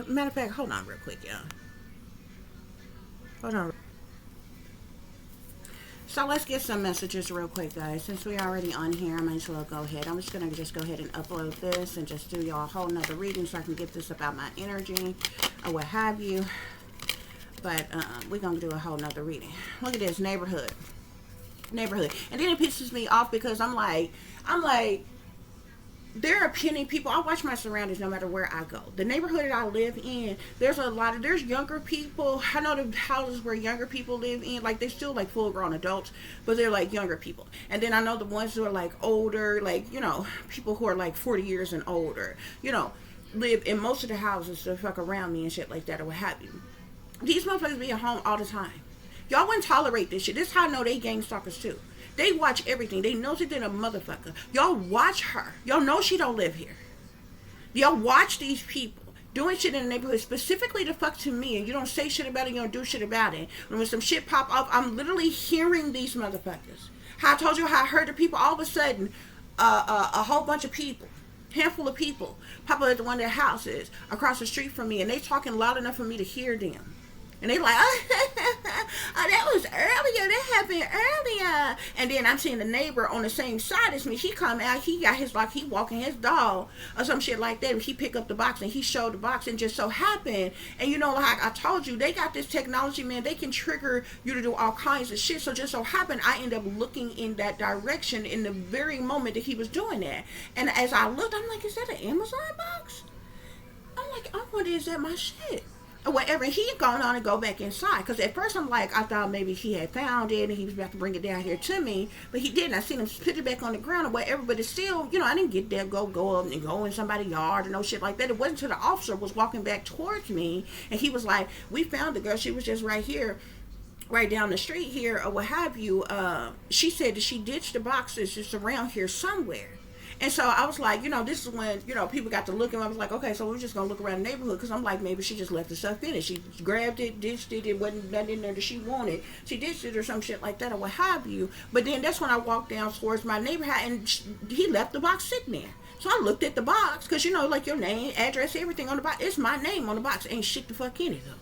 Matter of fact, hold on real quick, y'all. Hold on. So let's get some messages real quick, guys. Since we're already on here, I might as well go ahead. I'm just going to go ahead and upload this and just do y'all a whole nother reading so I can get this about my energy or what have you. But we're going to do a whole nother reading. Look at this, neighborhood. And then it pisses me off because I'm like, there are plenty of people. I watch my surroundings no matter where I go. The neighborhood that I live in, there's younger people. I know the houses where younger people live in, like they're still like full grown adults, but they're like younger people. And then I know the ones who are like older, like, people who are like 40 years and older, live in most of the houses that fuck around me and shit like that or what have you. These motherfuckers be at home all the time. Y'all wouldn't tolerate this shit. This is how I know they gang stalkers too. They watch everything. They know that they're a motherfucker. Y'all watch her. Y'all know she don't live here. Y'all watch these people doing shit in the neighborhood specifically to fuck to me, and you don't say shit about it, you don't do shit about it. And when some shit pop up, I'm literally hearing these motherfuckers. How I told you how I heard the people, all of a sudden, a whole bunch of people, handful of people, pop up at one of their houses across the street from me, and they talking loud enough for me to hear them. And they like, oh, that was earlier. That happened earlier. And then I'm seeing the neighbor on the same side as me. He come out. He got he walking his dog or some shit like that. And he pick up the box and he showed the box and just so happened. And like I told you, they got this technology, man. They can trigger you to do all kinds of shit. So just so happened, I end up looking in that direction in the very moment that he was doing that. And as I looked, I'm like, is that an Amazon box? I'm like, I wonder, is that my shit? Whatever, and he had gone on and go back inside, because at first I thought maybe he had found it and he was about to bring it down here to me, but he didn't. I seen him put it back on the ground or whatever, but it's still, I didn't get there, go up and go in somebody's yard or no shit like that. It wasn't until the officer was walking back towards me and he was like, we found the girl, she was just right here, right down the street here or what have you. She said that she ditched the boxes just around here somewhere. And so I was like, this is when, people got to look, and I was like, okay, so we're just going to look around the neighborhood, because I'm like, maybe she just left the stuff in it. She grabbed it, ditched it, it wasn't nothing in there that she wanted. She ditched it or some shit like that or what have you. But then that's when I walked down towards my neighborhood, and he left the box sitting there. So I looked at the box, because, like your name, address, everything on the box. It's my name on the box. Ain't shit the fuck in it, though.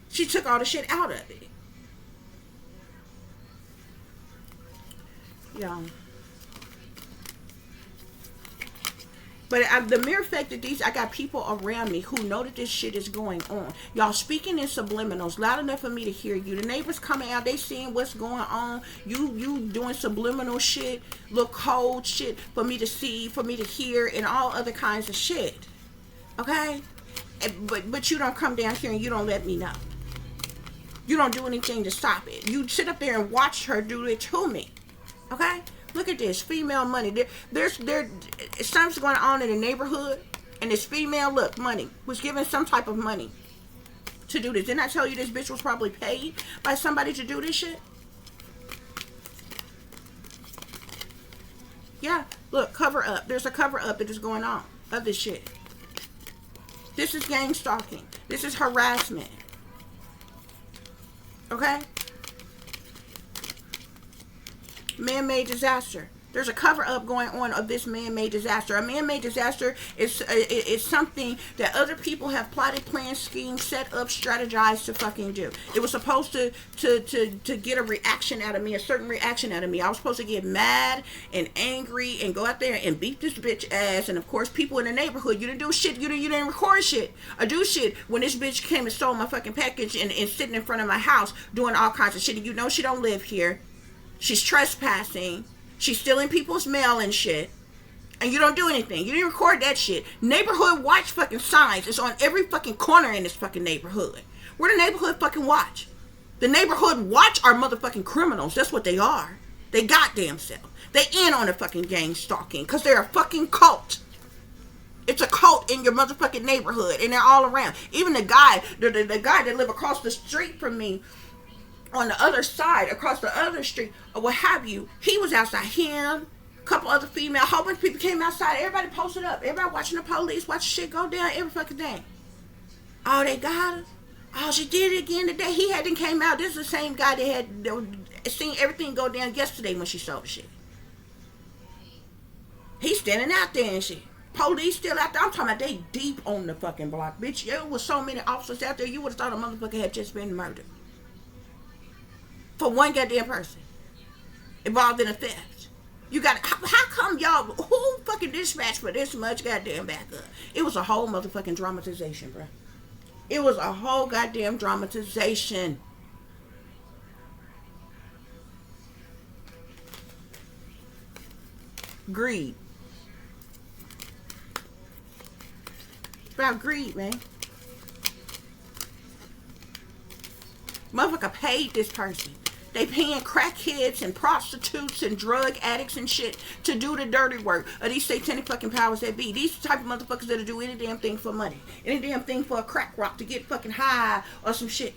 She took all the shit out of it. Yeah. But the mere fact that I got people around me who know that this shit is going on. Y'all speaking in subliminals loud enough for me to hear you. The neighbors coming out, they seeing what's going on. You doing subliminal shit, little cold shit for me to see, for me to hear, and all other kinds of shit. Okay? But you don't come down here and you don't let me know. You don't do anything to stop it. You sit up there and watch her do it to me. Okay? Look at this, female money. There's something's going on in the neighborhood, and this female, money, was given some type of money to do this. Didn't I tell you this bitch was probably paid by somebody to do this shit? Yeah, look, cover up. There's a cover up that is going on of this shit. This is gang stalking. This is harassment. Okay? Man-made disaster. There's a cover-up going on of this man-made disaster. A man-made disaster is something that other people have plotted, planned, schemed, set up, strategized to fucking do. It was supposed to get a reaction out of me, a certain reaction out of me. I was supposed to get mad and angry and go out there and beat this bitch ass. And of course, people in the neighborhood, you didn't do shit, you didn't record shit or do shit when this bitch came and stole my fucking package and sitting in front of my house doing all kinds of shit. And she don't live here. She's trespassing. She's stealing people's mail and shit. And you don't do anything. You didn't record that shit. Neighborhood watch fucking signs. It's on every fucking corner in this fucking neighborhood. We're the neighborhood fucking watch. The neighborhood watch are motherfucking criminals. That's what they are. They goddamn self. They in on the fucking gang stalking. Because they're a fucking cult. It's a cult in your motherfucking neighborhood. And they're all around. Even the guy that live across the street from me, on the other side, across the other street, or what have you, he was outside. Him, a couple other female, a whole bunch of people came outside. Everybody posted up. Everybody watching the police, watching shit go down every fucking day. Oh, they got her. Oh, she did it again today. He hadn't came out. This is the same guy that had seen everything go down yesterday when she sold the shit. He's standing out there and shit. Police still out there. I'm talking about they deep on the fucking block. Bitch, there was so many officers out there, you would have thought a motherfucker had just been murdered. For one goddamn person involved in a theft. You got, how come y'all, who fucking dispatched for this much goddamn backup? It was a whole motherfucking dramatization, bro. It was a whole goddamn dramatization. Greed. It's about greed, man. Motherfucker paid this person. They paying crackheads and prostitutes and drug addicts and shit to do the dirty work of these satanic fucking powers that be. These type of motherfuckers that'll do any damn thing for money. Any damn thing for a crack rock to get fucking high or some shit.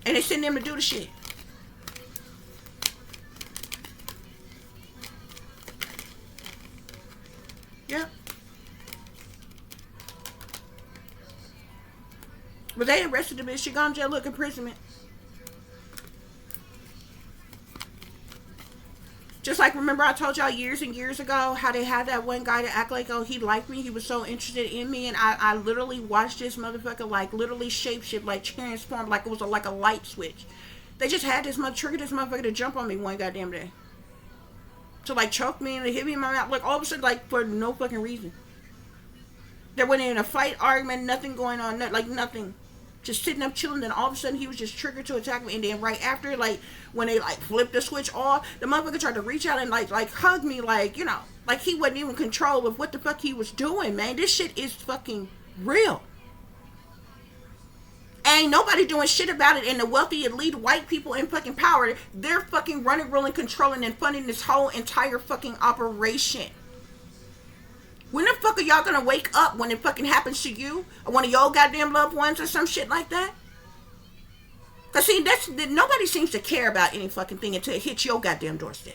And they send them to do the shit. Yep. But they arrested the bitch. She gone to jail, look, imprisonment. Just like, remember I told y'all years and years ago how they had that one guy to act like, oh, he liked me, he was so interested in me, and I literally watched this motherfucker like literally shapeshift, like transform, like it was like a light switch. They just had this trigger this motherfucker to jump on me one goddamn day. To like choke me and hit me in my mouth, like all of a sudden, like for no fucking reason. There wasn't even a fight, argument, nothing going on, like nothing. Just sitting up chilling, then all of a sudden he was just triggered to attack me, and then right after, like when they like flipped the switch off, the motherfucker tried to reach out and like hug me, like, you know, like he wasn't even in control of what the fuck he was doing, man. This shit is fucking real. Ain't nobody doing shit about it, and the wealthy elite white people in fucking power, they're fucking running, ruling, controlling, and funding this whole entire fucking operation. When the fuck are y'all gonna wake up when it fucking happens to you? Or one of your goddamn loved ones or some shit like that? Cause see, nobody seems to care about any fucking thing until it hits your goddamn doorstep.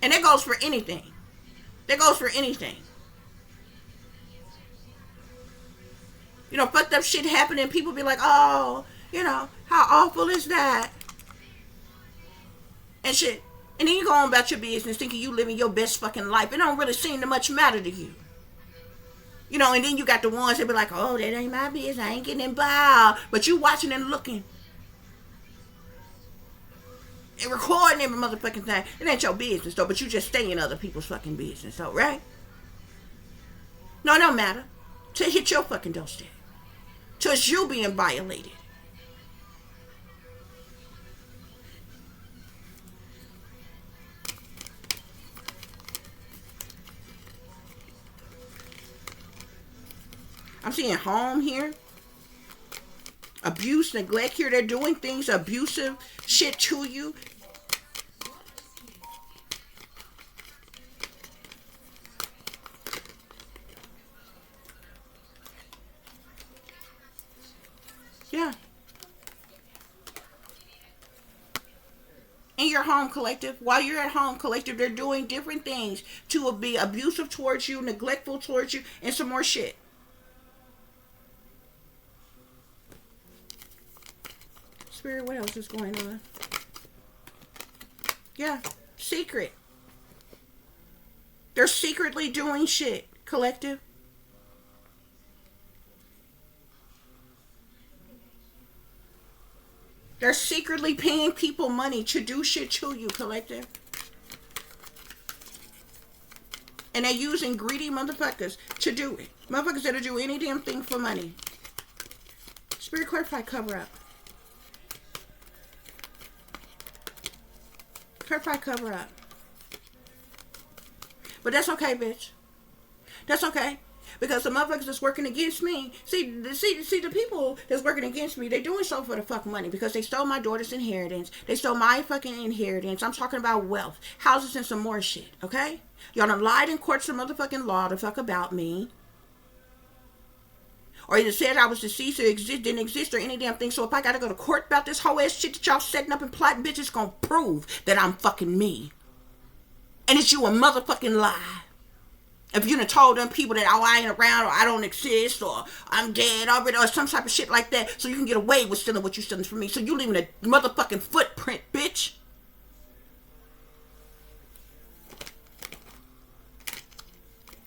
And that goes for anything. That goes for anything. You know, fucked up shit happening, people be like, oh, you know, how awful is that? And shit. And then you go on about your business thinking you living your best fucking life. It don't really seem to much matter to you. You know, and then you got the ones that be like, oh, that ain't my business. I ain't getting involved. But you watching and looking. And recording every motherfucking thing. It ain't your business, though. But you just stay in other people's fucking business, though, right? No, it don't matter. Till it hit your fucking doorstep. Till it's you being violated. I'm seeing home here. Abuse, neglect here. They're doing things, abusive shit to you. Yeah. In your home, collective, while you're at home, collective, they're doing different things to be abusive towards you, neglectful towards you, and some more shit. Spirit, what else is going on? Yeah, secret. They're secretly doing shit, collective. They're secretly paying people money to do shit to you, collective. And they're using greedy motherfuckers to do it. Motherfuckers that'll do any damn thing for money. Spirit, clarify, cover up. Clarify, cover up. But that's okay, bitch. That's okay. Because the motherfuckers that's working against me, see the people that's working against me, they're doing so for the fucking money because they stole my daughter's inheritance. They stole my fucking inheritance. I'm talking about wealth, houses, and some more shit, okay? Y'all done lied in courts of motherfucking law to fuck about me. Or either said I was deceased or didn't exist or any damn thing. So if I gotta go to court about this whole ass shit that y'all setting up and plotting, bitch, it's gonna prove that I'm fucking me. And it's you a motherfucking lie. If you done told them people that, oh, I ain't around, or I don't exist, or I'm dead already, or some type of shit like that, so you can get away with stealing what you stealing from me. So you leaving a motherfucking footprint, bitch.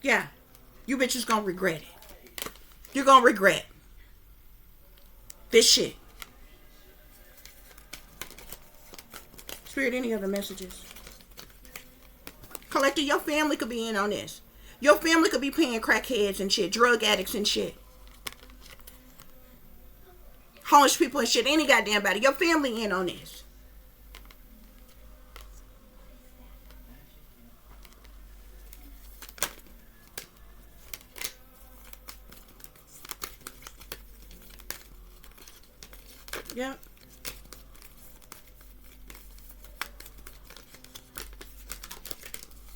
Yeah. You bitches gonna regret it. You're gonna regret this shit. Spirit, any other messages? Collective, your family could be in on this. Your family could be paying crackheads and shit, drug addicts and shit, homeless people and shit, any goddamn body. Your family in on this. Yep.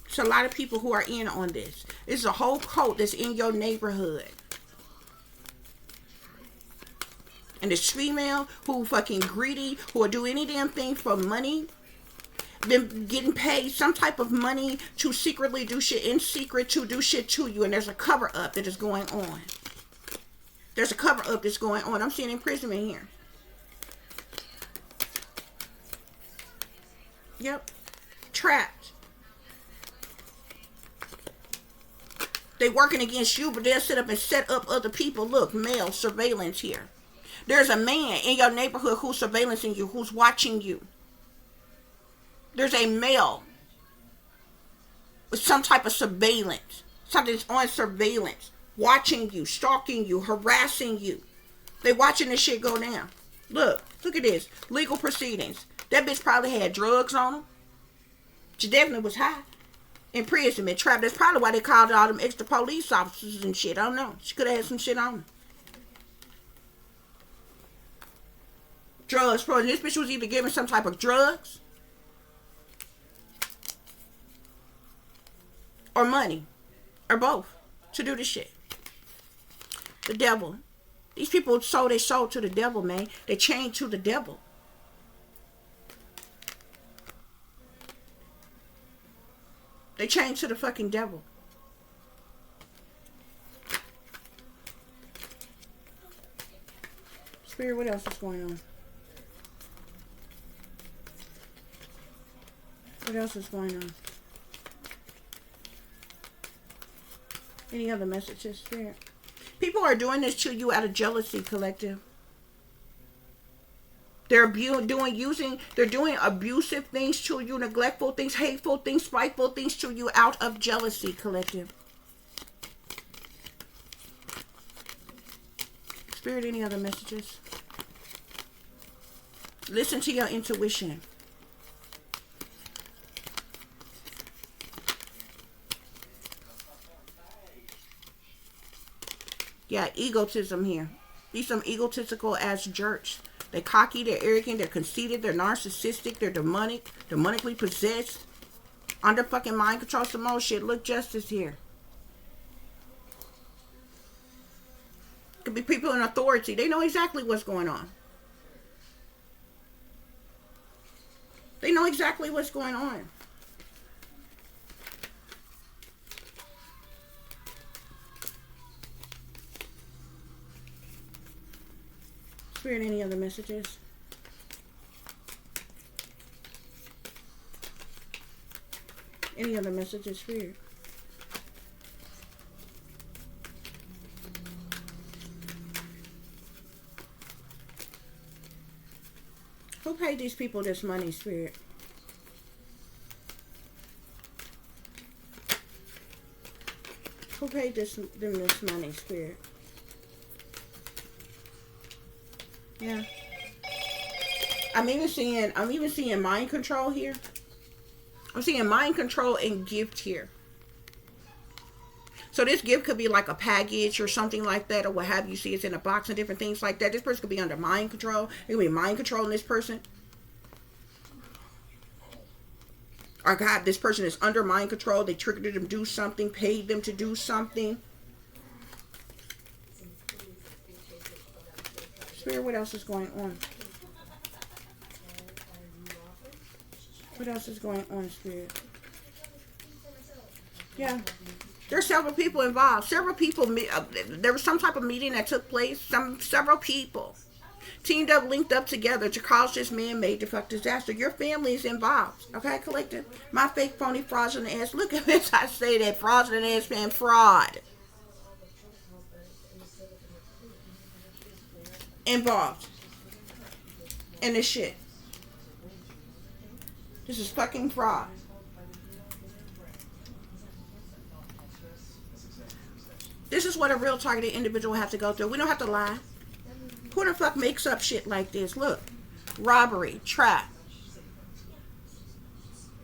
It's a lot of people who are in on this. It's a whole cult that's in your neighborhood. And this female who fucking greedy, who will do any damn thing for money, been getting paid some type of money to secretly do shit in secret, to do shit to you. And there's a cover up that is going on. There's a cover up that's going on. I'm seeing imprisonment here. Yep. Trapped. They working against you, but they'll sit up and set up other people. Look, male surveillance here. There's a man in your neighborhood who's surveillancing you, who's watching you. There's a male with some type of surveillance. Something's on surveillance. Watching you, stalking you, harassing you. They watching this shit go down. Look at this. Legal proceedings. That bitch probably had drugs on her. She definitely was high. Imprisonment, trapped. That's probably why they called all them extra police officers and shit. I don't know. She could have had some shit on her. Drugs. This bitch was either given some type of drugs or money, or both, to do this shit. The devil. These people sold their soul to the devil, man. They chained to the devil. They chained to the fucking devil. Spirit, what else is going on? What else is going on? Any other messages, Spirit? People are doing this to you out of jealousy, collective. They're doing abusive things to you, neglectful things, hateful things, spiteful things to you out of jealousy, collective. Spirit, any other messages? Listen to your intuition. Yeah, egotism here. These some egotistical ass jerks. They're cocky, they're arrogant, they're conceited, they're narcissistic, they're demonic, demonically possessed. Under fucking mind control, some more shit. Look, justice here. Could be people in authority. They know exactly what's going on. They know exactly what's going on. Spirit, any other messages? Any other messages, Spirit? Who paid these people this money, Spirit? Who paid them this money, Spirit? Yeah. I'm even seeing mind control here. I'm seeing mind control and gift here. So this gift could be like a package or something like that, or what have you. See, it's in a box and different things like that. This person could be under mind control. It could be mind controlling this person. Or God, this person is under mind control. They triggered them to do something, paid them to do something. Spirit, what else is going on? What else is going on, Spirit? Yeah. There's several people involved. Several people, there was some type of meeting that took place. Several people teamed up, linked up together to cause this man-made the fuck disaster. Your family is involved. Okay, collective? My fake, phony, fraudulent ass. Look at this. I say that. Fraudulent ass man. Fraud. Involved in this shit. This is fucking fraud. This is what a real targeted individual has to go through. We don't have to lie. Who the fuck makes up shit like this? Look. Robbery. Trap.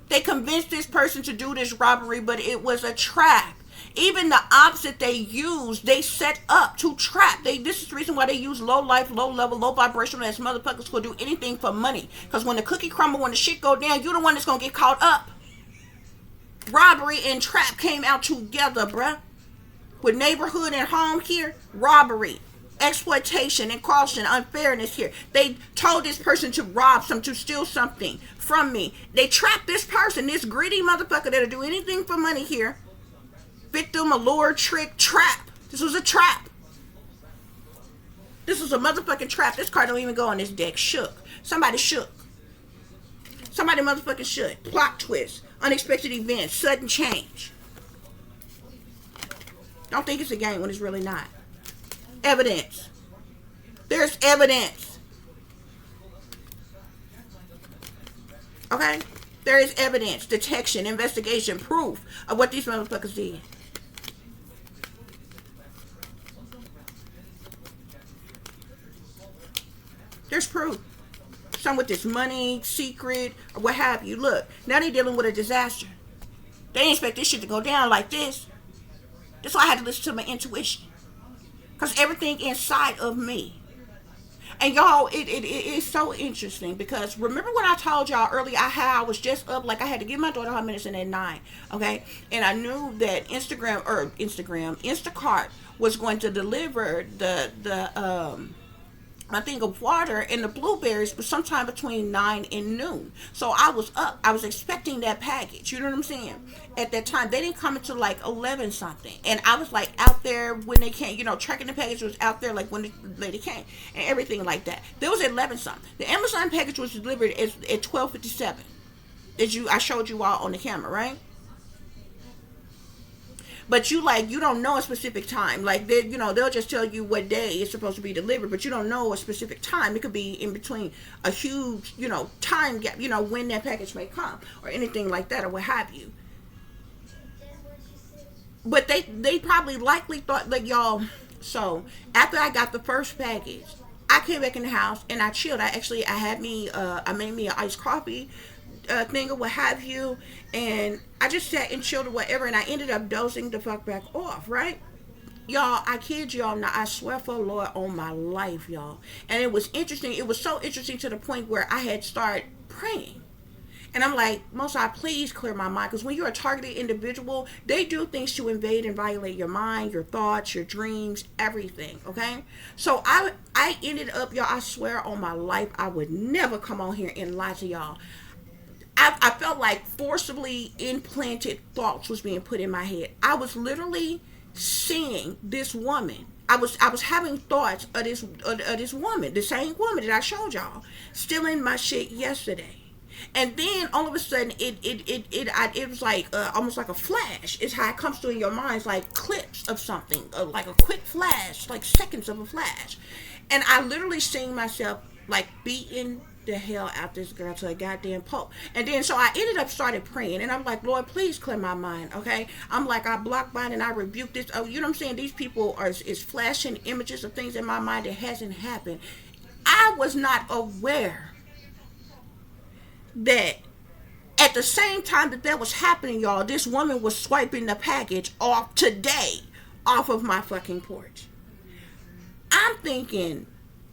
They convinced this person to do this robbery, but it was a trap. Even the ops that they use, they set up to trap. This is the reason why they use low life, low level, low vibrational as motherfuckers will do anything for money. Because when the cookie crumble, when the shit go down, you're the one that's gonna get caught up. Robbery and trap came out together, bruh. With neighborhood and home here, robbery, exploitation, and caution, unfairness here. They told this person to rob some, to steal something from me. They trapped this person, this greedy motherfucker that'll do anything for money here. Victim, allure, trick, trap. This was a trap. This was a motherfucking trap. This card don't even go on this deck. Shook. Somebody shook. Somebody motherfucking shook. Plot twist. Unexpected events. Sudden change. Don't think it's a game when it's really not. Evidence. There's evidence. Okay? There is evidence, detection, investigation, proof of what these motherfuckers did. There's proof. Some with this money, secret, or what have you. Look, now they're dealing with a disaster. They didn't expect this shit to go down like this. That's why I had to listen to my intuition. Because everything inside of me. And y'all, it is so interesting. Because remember what I told y'all earlier, how I was just up, like I had to give my daughter her medicine at 9. Okay? And I knew that Instacart was going to deliver my thing of water and the blueberries was sometime between 9 and noon. So I was up. I was expecting that package. You know what I'm saying? At that time, they didn't come until like 11 something. And I was like out there when they came, tracking the package was out there like when the lady came and everything like that. There was 11 something. The Amazon package was delivered at 12:57. I showed you all on the camera, right? But you don't know a specific time. Like they'll just tell you what day it's supposed to be delivered, but you don't know a specific time. It could be in between a huge, time gap, when that package may come or anything like that or what have you. But they probably likely thought like y'all. So after I got the first package, I came back in the house and I chilled. I made me an iced coffee thing or what have you, and I just sat and chilled or whatever, and I ended up dozing the fuck back off, right? Y'all, I kid y'all not, I swear for the Lord on my life, y'all. And it was interesting. It was so interesting to the point where I had started praying. And I'm like, Most High, please clear my mind. Because when you're a targeted individual, they do things to invade and violate your mind, your thoughts, your dreams, everything, okay? So I ended up, y'all, I swear on my life, I would never come on here and lie to y'all. I felt like forcibly implanted thoughts was being put in my head. I was literally seeing this woman. I was having thoughts of this woman, the same woman that I showed y'all, stealing my shit yesterday. And then all of a sudden it was like almost like a flash. It's how it comes through in your mind. It's like clips of something, like a quick flash, like seconds of a flash. And I literally seen myself like beating the hell out this girl to a goddamn pulp. And then so I ended up started praying, and I'm like, Lord, please clear my mind, okay? I'm like, I block, bind, and I rebuke this. Oh, you know what I'm saying? These people is flashing images of things in my mind that hasn't happened. I was not aware that at the same time that was happening, y'all, this woman was swiping the package off today off of my fucking porch. I'm thinking,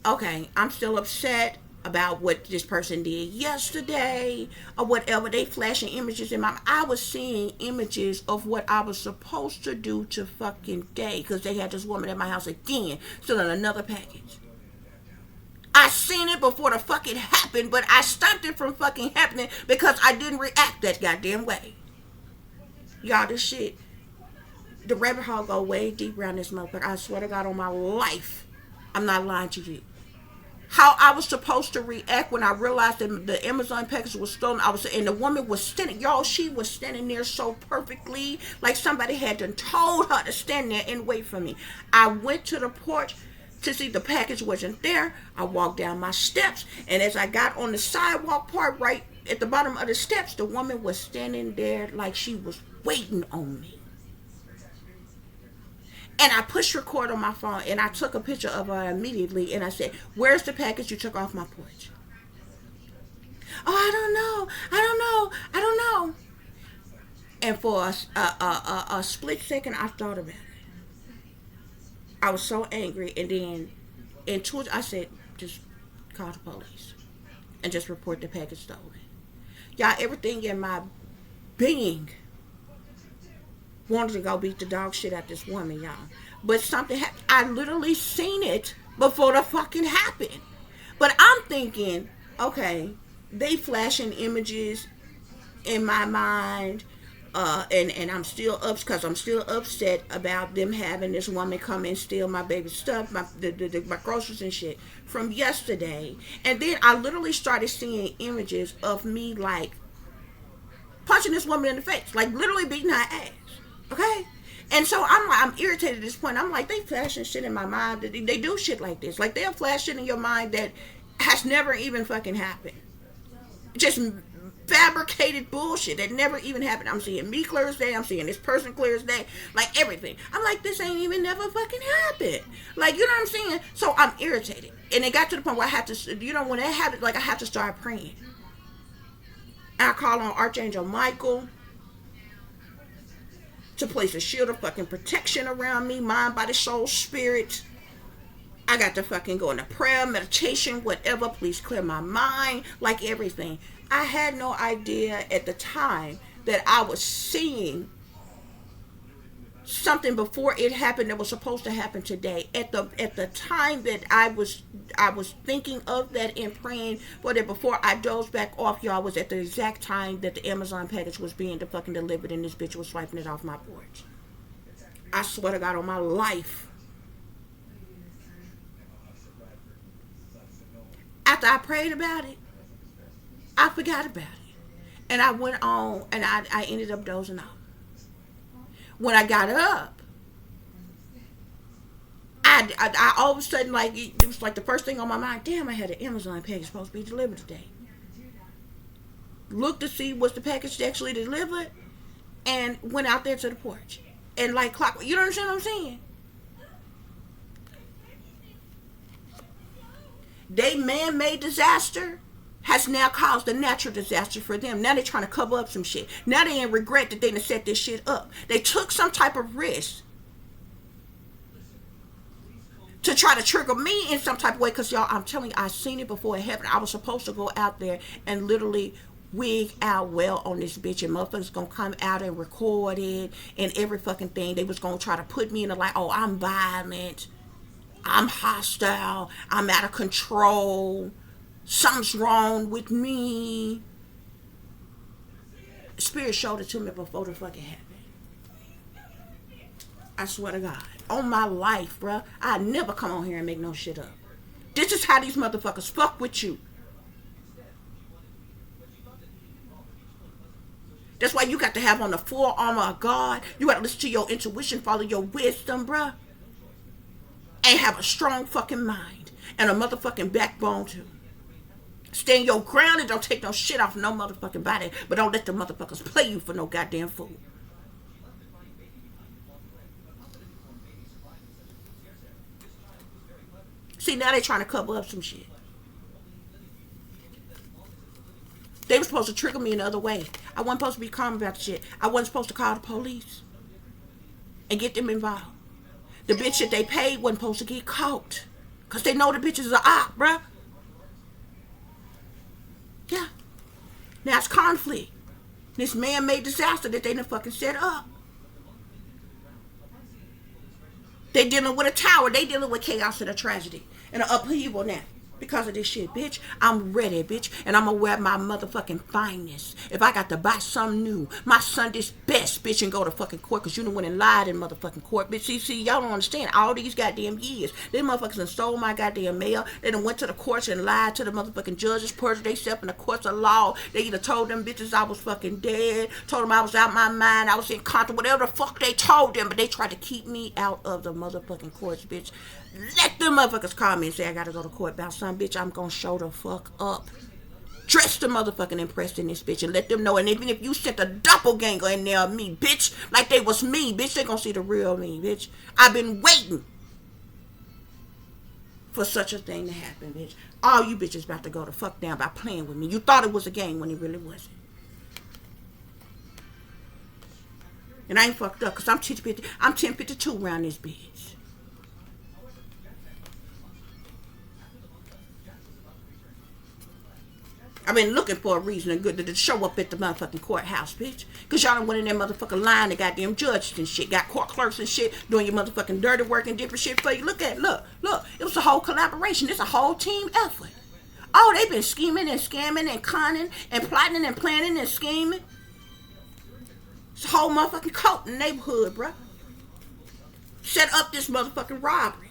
okay, I'm still upset about what this person did yesterday or whatever. They flashing images in my mind. I was seeing images of what I was supposed to do to fucking day, because they had this woman at my house again stealing another package. I seen it before the fucking happened, but I stopped it from fucking happening because I didn't react that goddamn way. Y'all, this shit, the rabbit hole go way deep around this motherfucker. I swear to God on my life, I'm not lying to you. How I was supposed to react when I realized that the Amazon package was stolen. And the woman was standing, y'all, she was standing there so perfectly, like somebody had done told her to stand there and wait for me. I went to the porch to see the package wasn't there. I walked down my steps, and as I got on the sidewalk part right at the bottom of the steps, the woman was standing there like she was waiting on me. And I pushed record on my phone, and I took a picture of her immediately, and I said, where's the package you took off my porch? Oh, I don't know. And for a split second, I thought about it. I was so angry, and then intuitively, I said, just call the police and just report the package stolen. Y'all, everything in my being wanted to go beat the dog shit out this woman, y'all. But something happened. I literally seen it before the fucking happened. But I'm thinking, okay, they flashing images in my mind, and I'm still up because I'm still upset about them having this woman come and steal my baby's stuff, my groceries and shit from yesterday. And then I literally started seeing images of me like punching this woman in the face, like literally beating her ass. Okay. And so I'm irritated at this point. I'm like, they flashing shit in my mind. They do shit like this. Like, they'll flash shit in your mind that has never even fucking happened. Just fabricated bullshit that never even happened. I'm seeing me clear as day. I'm seeing this person clear as day. Like, everything. I'm like, this ain't even never fucking happened. Like, you know what I'm saying? So I'm irritated. And it got to the point where I had to, you know, when that happened, like, I had to start praying. And I call on Archangel Michael to place a shield of fucking protection around me, mind, body, soul, spirit. I got to fucking go into prayer, meditation, whatever. Please clear my mind, like everything. I had no idea at the time that I was seeing something before it happened that was supposed to happen today. At the time that I was thinking of that and praying for that before I dozed back off, y'all, was at the exact time that the Amazon package was being fucking delivered and this bitch was swiping it off my porch. I swear to God on my life. After I prayed about it, I forgot about it. And I went on and I ended up dozing off. When I got up, I all of a sudden, like, it was like the first thing on my mind, damn, I had an Amazon package supposed to be delivered today. Looked to see was the package actually delivered, and went out there to the porch. And like clockwork, you know what I'm saying? They man-made disaster has now caused a natural disaster for them. Now they're trying to cover up some shit. Now they in regret that they done set this shit up. They took some type of risk to try to trigger me in some type of way. Because, y'all, I'm telling you, I seen it before it happened. I was supposed to go out there and literally wig out well on this bitch, and motherfuckers gonna come out and record it and every fucking thing. They was gonna try to put me in the like, oh, I'm violent, I'm hostile, I'm out of control, something's wrong with me. Spirit showed it to me before the fucking happened. I swear to God. On my life, bruh. I never come on here and make no shit up. This is how these motherfuckers fuck with you. That's why you got to have on the full armor of God. You got to listen to your intuition, follow your wisdom, bruh. And have a strong fucking mind. And a motherfucking backbone, too. Stand your ground and don't take no shit off no motherfucking body. But don't let the motherfuckers play you for no goddamn fool. See, now they trying to cover up some shit. They were supposed to trigger me another way. I wasn't supposed to be calm about the shit. I wasn't supposed to call the police and get them involved. The bitch that they paid wasn't supposed to get caught. Because they know the bitch is a op, bruh. Yeah. Now it's conflict. This man-made disaster that they done fucking set up. They dealing with a tower. They dealing with chaos and a tragedy and an upheaval now. Because of this shit, bitch. I'm ready, bitch. And I'm gonna wear my motherfucking finest. If I got to buy something new, my Sunday's best, bitch, and go to fucking court. Because you done went and lied in motherfucking court, bitch. See, y'all don't understand. All these goddamn years. Them motherfuckers done stole my goddamn mail. They done went to the courts and lied to the motherfucking judges, perjured themselves in the courts of law. They either told them bitches I was fucking dead, told them I was out my mind, I was incompetent, whatever the fuck they told them. But they tried to keep me out of the motherfucking courts, bitch. Let them motherfuckers call me and say I gotta go to court about something, bitch. I'm gonna show the fuck up. Dress the motherfucking impressed in this bitch and let them know. And even if you sent a doppelganger in there of me, bitch, like they was me, bitch, they gonna see the real me, bitch. I've been waiting for such a thing to happen, bitch. All you bitches about to go the fuck down by playing with me. You thought it was a game when it really wasn't. And I ain't fucked up because I'm 1052 around this bitch. I've been looking for a reason and good to show up at the motherfucking courthouse, bitch. Because y'all done went in that motherfucking line, the goddamn judges and shit, got court clerks and shit, doing your motherfucking dirty work and different shit for you. Look. It was a whole collaboration. It's a whole team effort. Oh, they've been scheming and scamming and conning and plotting and planning and scheming. It's a whole motherfucking cult in the neighborhood, bruh. Set up this motherfucking robbery.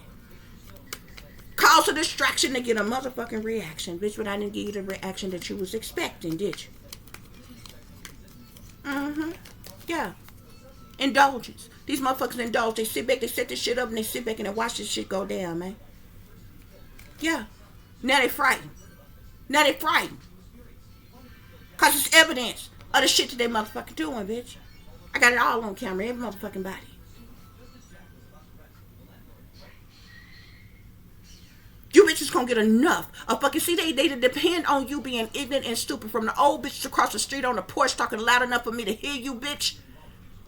Cause a distraction to get a motherfucking reaction. Bitch, but I didn't give you the reaction that you was expecting, did you? Yeah. Indulgence. These motherfuckers indulge. They sit back, they set this shit up, and they sit back and they watch this shit go down, man. Yeah. Now they frightened. Cause it's evidence of the shit that they motherfucking doing, bitch. I got it all on camera, every motherfucking body. You bitches gonna get enough of fucking, see, they depend on you being ignorant and stupid, from the old bitches across the street on the porch talking loud enough for me to hear you, bitch,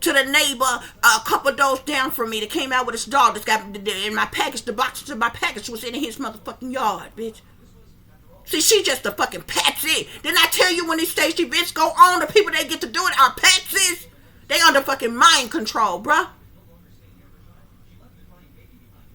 to the neighbor a couple doors down from me that came out with his dog that's got in my package, the box to my package was in his motherfucking yard, bitch. See, she just a fucking patsy. Didn't I tell you when these stage events go on, the people that get to do it are patsies? They under fucking mind control, bruh.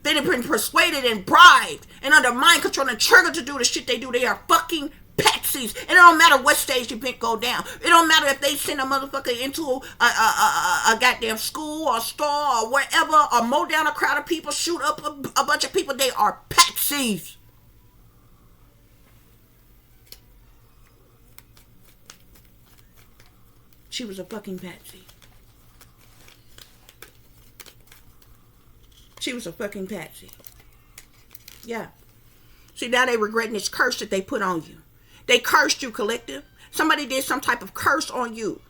They done been persuaded and bribed and under mind control and triggered to do the shit they do. They are fucking patsies. And it don't matter what stage event go down. It don't matter if they send a motherfucker into a goddamn school or store or wherever, or mow down a crowd of people, shoot up a bunch of people. They are patsies. She was a fucking patsy. She was a fucking patsy. Yeah. See, now they regretting this curse that they put on you. They cursed you, collective. Somebody did some type of curse on you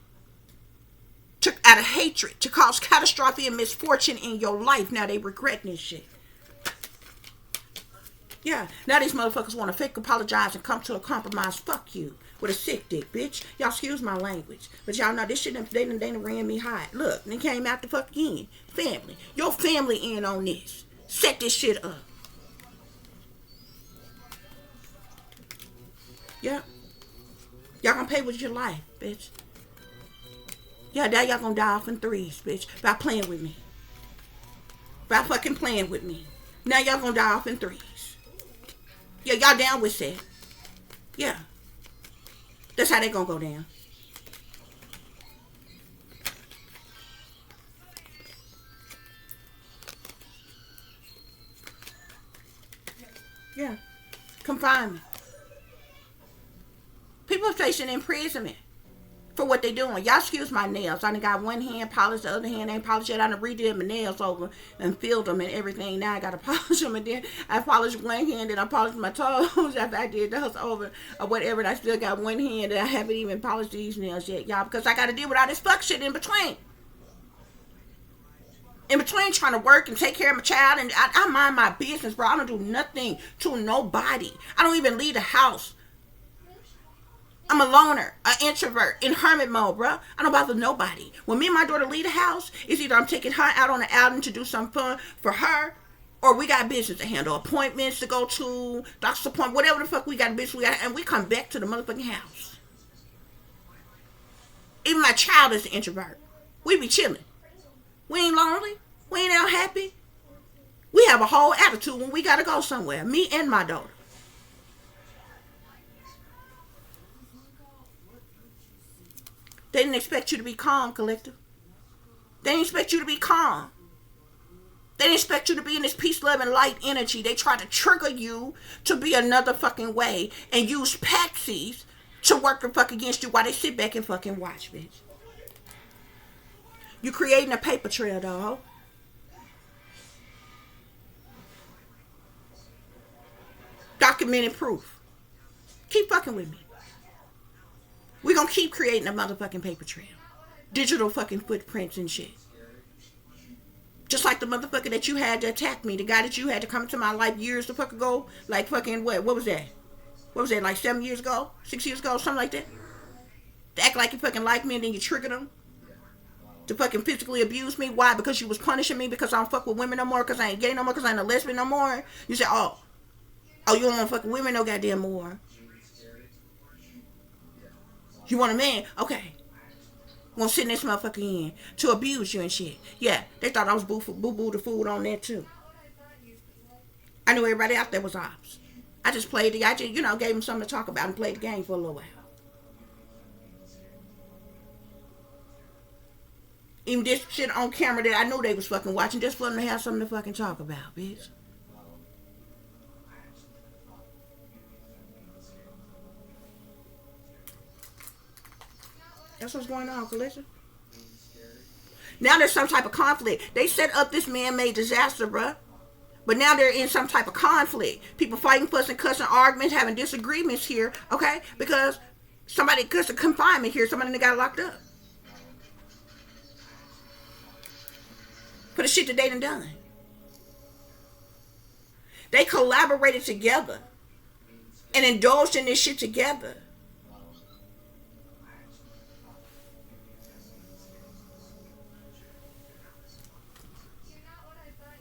out of hatred to cause catastrophe and misfortune in your life. Now they regretting this shit. Yeah. Now these motherfuckers want to fake apologize and come to a compromise. Fuck you. With a sick dick, bitch. Y'all excuse my language. But y'all know this shit, they done ran me hot. Look, they came out the fucking end. Family. Your family in on this. Set this shit up. Yeah. Y'all gonna pay with your life, bitch. Yeah, now y'all gonna die off in threes, bitch. By playing with me. By fucking playing with me. Now y'all gonna die off in threes. Yeah, y'all down with that. Yeah. That's how they gonna go down. Yeah. Confinement. People facing imprisonment for what they doing. Y'all excuse my nails. I done got one hand polished, the other hand ain't polished yet. I done redid my nails over and filled them and everything. Now I gotta polish them, and then I polished one hand and I polished my toes after I did those over or whatever. And I still got one hand and I haven't even polished these nails yet, y'all, because I gotta deal with all this fuck shit in between. In between trying to work and take care of my child, and I mind my business, bro. I don't do nothing to nobody. I don't even leave the house. I'm a loner, an introvert, in hermit mode, bro. I don't bother nobody. When me and my daughter leave the house, it's either I'm taking her out on an outing to do some fun for her, or we got business to handle, appointments to go to, doctor's appointment, whatever the fuck we got business we got, and we come back to the motherfucking house. Even my child is an introvert. We be chilling. We ain't lonely. We ain't unhappy. We have a whole attitude when we gotta go somewhere. Me and my daughter. They didn't expect you to be calm, collective. They didn't expect you to be calm. They didn't expect you to be in this peace, love, and light energy. They tried to trigger you to be another fucking way and use patsies to work the fuck against you while they sit back and fucking watch, bitch. You creating a paper trail, dog. Documented proof. Keep fucking with me. We're gonna keep creating a motherfucking paper trail. Digital fucking footprints and shit. Just like the motherfucker that you had to attack me. The guy that you had to come into my life years the fuck ago. Like fucking what? What was that? What was that? Like 7 years ago? 6 years ago? Something like that? To act like you fucking like me and then you triggered him. to fucking physically abuse me. Why? Because you was punishing me because I don't fuck with women no more, because I ain't gay no more, because I ain't a lesbian no more. You say, oh, you don't want to fuck with women no goddamn more. You want a man? Okay. Gonna sit in this motherfucker in to abuse you and shit. Yeah, they thought I was boo-boo the food on that too. I knew everybody out there was ops. I just gave them something to talk about and played the game for a little while. Even this shit on camera that I knew they was fucking watching, just for them to have something to fucking talk about, bitch. That's what's going on, Kalissa. Now there's some type of conflict. They set up this man-made disaster, bruh. But now they're in some type of conflict. People fighting, fussing, cussing, arguments, having disagreements here, okay? Because somebody cussed a confinement here. Somebody that got locked up. For the shit that they done. They collaborated together and indulged in this shit together.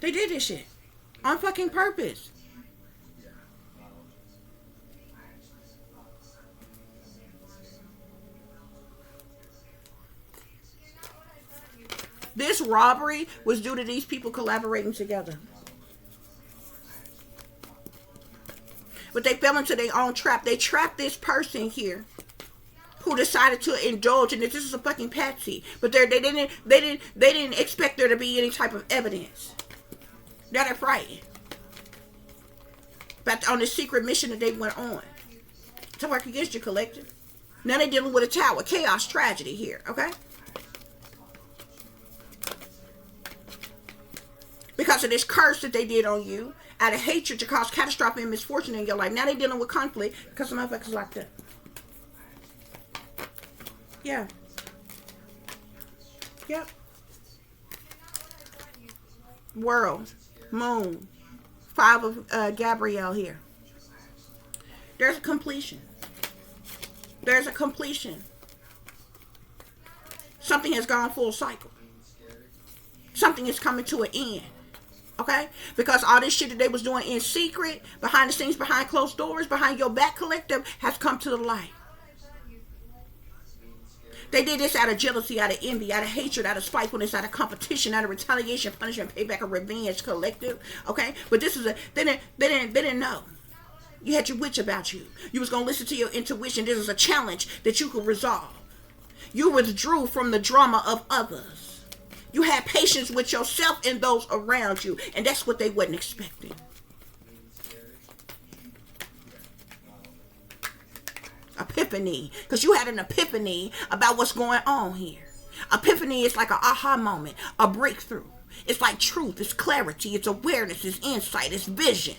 They did this shit on fucking purpose. This robbery was due to these people collaborating together. But they fell into their own trap. They trapped this person here who decided to indulge in this. This is a fucking patsy. But they didn't expect there to be any type of evidence. Now they're frightened. But on this secret mission that they went on to work against you, collective. Now they're dealing with a tower. Chaos, tragedy here, okay? Because of this curse that they did on you, out of hatred to cause catastrophe and misfortune in your life. Now they're dealing with conflict because the motherfuckers locked up. Yeah. Yep. World. Moon. 5 of Gabrielle here. There's a completion. There's a completion. Something has gone full cycle. Something is coming to an end. Okay? Because all this shit that they was doing in secret, behind the scenes, behind closed doors, behind your back, collective, has come to the light. They did this out of jealousy, out of envy, out of hatred, out of spitefulness, out of competition, out of retaliation, punishment, payback, or revenge, collective. Okay? But this is they didn't know. You had your witch about you. You was gonna listen to your intuition. This is a challenge that you could resolve. You withdrew from the drama of others. You had patience with yourself and those around you. And that's what they wasn't expecting. Epiphany. Because you had an epiphany about what's going on here. Epiphany is like an aha moment. A breakthrough. It's like truth. It's clarity. It's awareness. It's insight. It's vision.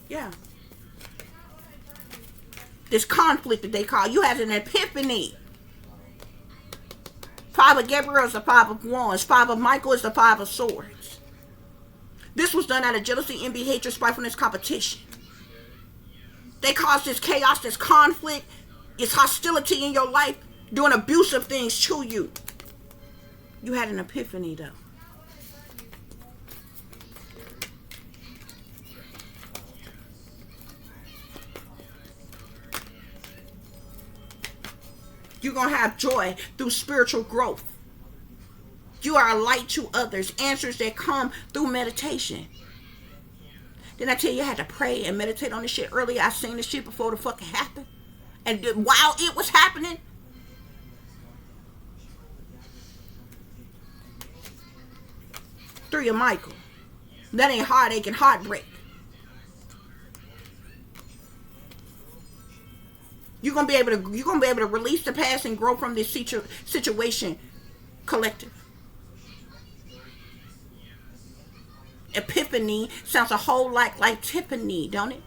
Yeah. This conflict that they call. You had an epiphany. 5 of Gabriel is the 5 of Wands. 5 of Michael is the 5 of Swords. This was done out of jealousy, envy, hatred, spitefulness, competition. They caused this chaos, this conflict, this hostility in your life, doing abusive things to you. You had an epiphany though. You're going to have joy through spiritual growth. You are a light to others. Answers that come through meditation. Didn't I tell you I had to pray and meditate on this shit earlier? I seen this shit before the fucking happened. And while it was happening, Three of Michael. That ain't heartache and heartbreak. You're gonna be able to release the past and grow from this situation, collective. Epiphany sounds a whole lot like Tiffany, don't it?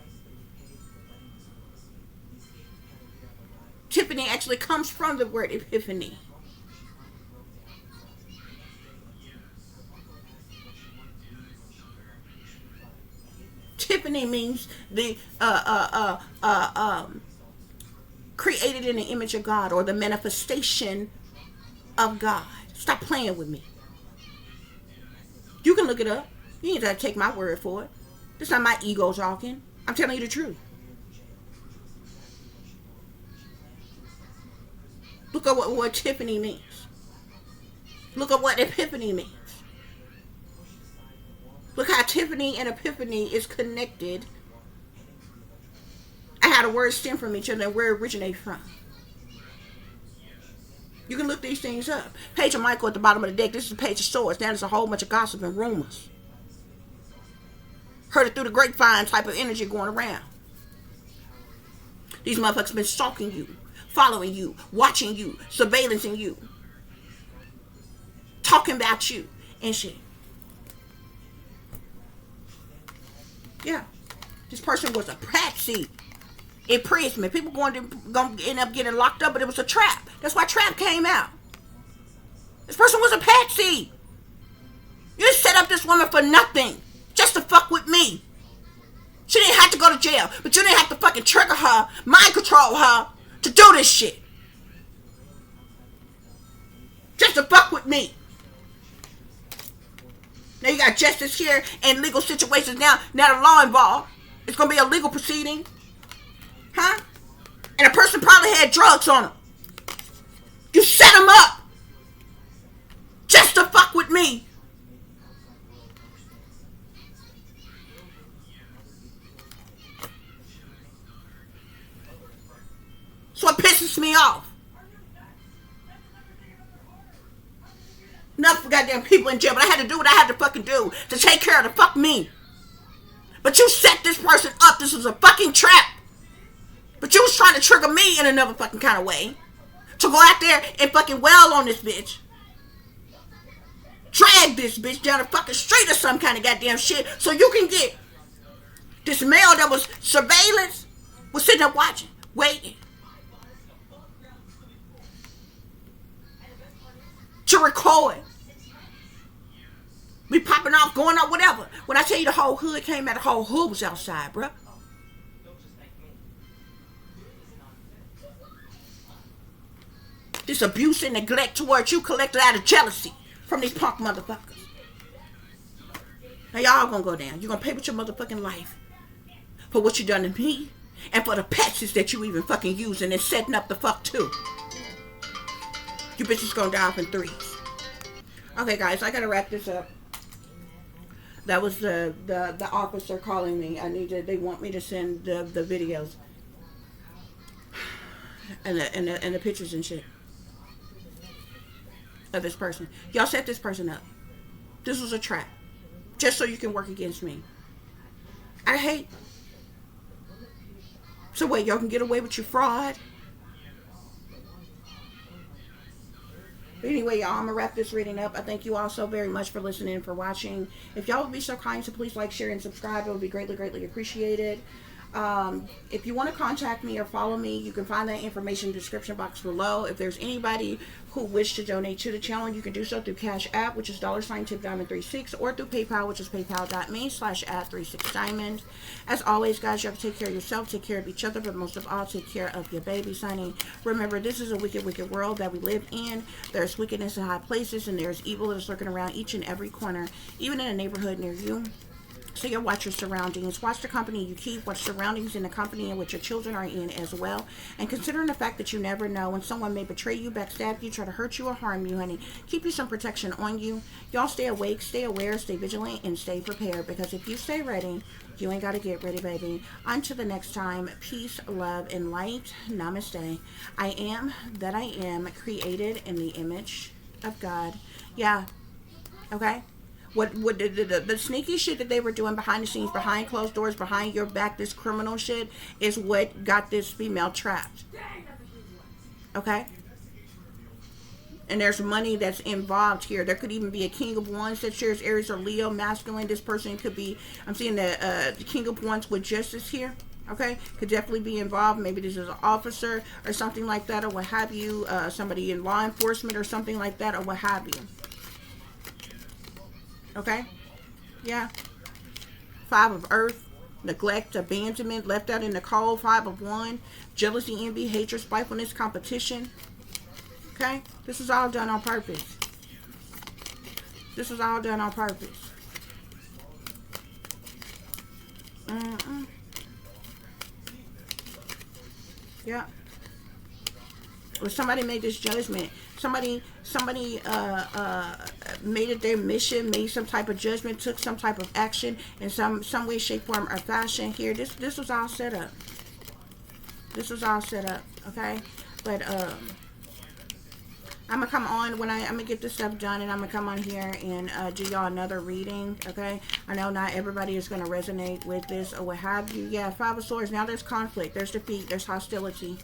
Tiffany actually comes from the word epiphany. Tiffany means the created in the image of God, or the manifestation of God. Stop playing with me. You can look it up. You ain't got to take my word for it. This not my ego talking. I'm telling you the truth. Look at what Tiffany means. Look at what epiphany means. Look how Tiffany and epiphany is connected. And how the words stem from each other and where it originates from. You can look these things up. Page of Michael at the bottom of the deck. This is a page of swords. Now there's a whole bunch of gossip and rumors. Heard it through the grapevine type of energy going around. These motherfuckers been stalking you, following you, watching you, surveillancing you, talking about you and shit. Yeah. This person was a patsy. Imprisonment. People going to end up getting locked up, but it was a trap. That's why trap came out. This person was a patsy. You set up this woman for nothing. Just to fuck with me. She didn't have to go to jail, but you didn't have to fucking trigger her, mind control her to do this shit. Just to fuck with me. Now you got justice here and legal situations now. Now the law involved. It's going to be a legal proceeding. Huh? And a person probably had drugs on him. You set him up. Just to fuck with me. That's what pisses me off. Enough for goddamn people in jail, but I had to do what I had to fucking do to take care of the fuck me. But you set this person up. This was a fucking trap. But you was trying to trigger me in another fucking kind of way. To go out there and fucking wail on this bitch. Drag this bitch down the fucking street or some kind of goddamn shit. So you can get this male that was surveillance. Was sitting up watching. Waiting. To record. We popping off, going out, whatever. When I tell you the whole hood came out, the whole hood was outside, bruh. This abuse and neglect towards you collected out of jealousy from these punk motherfuckers. Now y'all gonna go down. You're gonna pay with your motherfucking life for what you done to me and for the patches that you even fucking using and setting up the fuck too. You bitches gonna die off in threes. Okay, guys, I gotta wrap this up. That was the officer calling me. They want me to send the videos and the pictures and shit of this person. Y'all set this person up. This was a trap, just so you can work against me. I hate. So wait, y'all can get away with your fraud? But anyway, y'all, I'm going to wrap this reading up. I thank you all so very much for listening and for watching. If y'all would be so kind to please like, share, and subscribe, it would be greatly, greatly appreciated. If you want to contact me or follow me, you can find that information in the description box below. If there's anybody who wish to donate to the channel, you can do so through Cash App, which is $tipdiamond36, or through PayPal, which is paypal.me/@36diamond. As always, guys, you have to take care of yourself, take care of each other, but most of all, take care of your baby, Sonny. Remember, this is a wicked, wicked world that we live in. There's wickedness in high places, and there's evil that is lurking around each and every corner, even in a neighborhood near you. So you watch your surroundings, watch the company you keep, watch surroundings in the company in which your children are in as well. And considering the fact that you never know when someone may betray you, backstab you, try to hurt you or harm you, honey, keep you some protection on you. Y'all stay awake, stay aware, stay vigilant, and stay prepared. Because if you stay ready, you ain't got to get ready, baby. Until the next time, peace, love, and light. Namaste. I am that I am, created in the image of God. Yeah. Okay? What the sneaky shit that they were doing behind the scenes, behind closed doors, behind your back, this criminal shit, is what got this female trapped. Okay? And there's money that's involved here. There could even be a King of Wands that shares Aries or Leo, masculine. This person could be, I'm seeing the King of Wands with justice here. Okay? Could definitely be involved. Maybe this is an officer or something like that, or what have you. Somebody in law enforcement or something like that, or what have you. Okay? Yeah. 5 of Earth. neglect, abandonment, left out in the cold, 5 of Wands, jealousy, envy, hatred, spitefulness, competition. Okay? This is all done on purpose. This is all done on purpose. Yeah. Or somebody made this judgment. Somebody made it their mission, made some type of judgment, took some type of action in some way, shape, form, or fashion here. This was all set up. This was all set up, okay? But I'm gonna come on when I'm gonna get this stuff done, and I'm gonna come on here and do y'all another reading, okay? I know not everybody is gonna resonate with this or what have you. Yeah, 5 of Swords. Now there's conflict, there's defeat, there's hostility,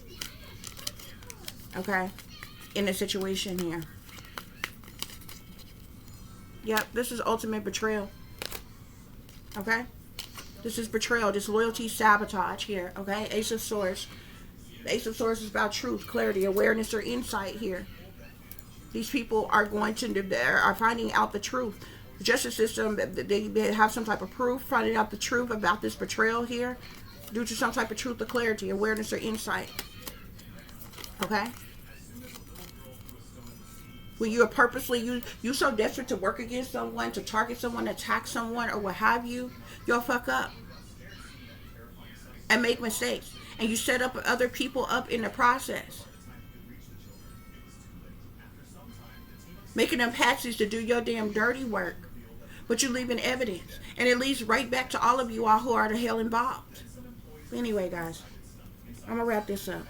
okay, in the situation here. Yep, this is ultimate betrayal, okay? This is betrayal, disloyalty, sabotage here, okay? Ace of Swords. The Ace of Swords is about truth, clarity, awareness, or insight here. These people are going to, are finding out the truth. The justice system, they have some type of proof, finding out the truth about this betrayal here, due to some type of truth or clarity, awareness, or insight, okay? When you are purposely, you so desperate to work against someone, to target someone, attack someone, or what have you, you'll fuck up and make mistakes. And you set up other people up in the process, making them patsies to do your damn dirty work. But you're leaving evidence. And it leads right back to all of you all who are the hell involved. Anyway, guys, I'm going to wrap this up.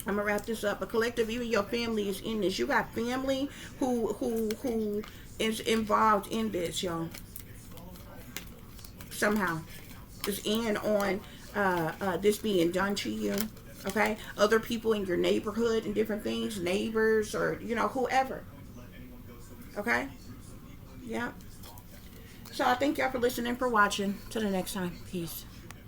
I'm gonna wrap this up. A collective, even your family is in this. You got family who is involved in this, y'all. Somehow, is in on this being done to you. Okay, other people in your neighborhood and different things, neighbors or whoever. Okay, yeah. So I thank y'all for listening, for watching. Till the next time, peace.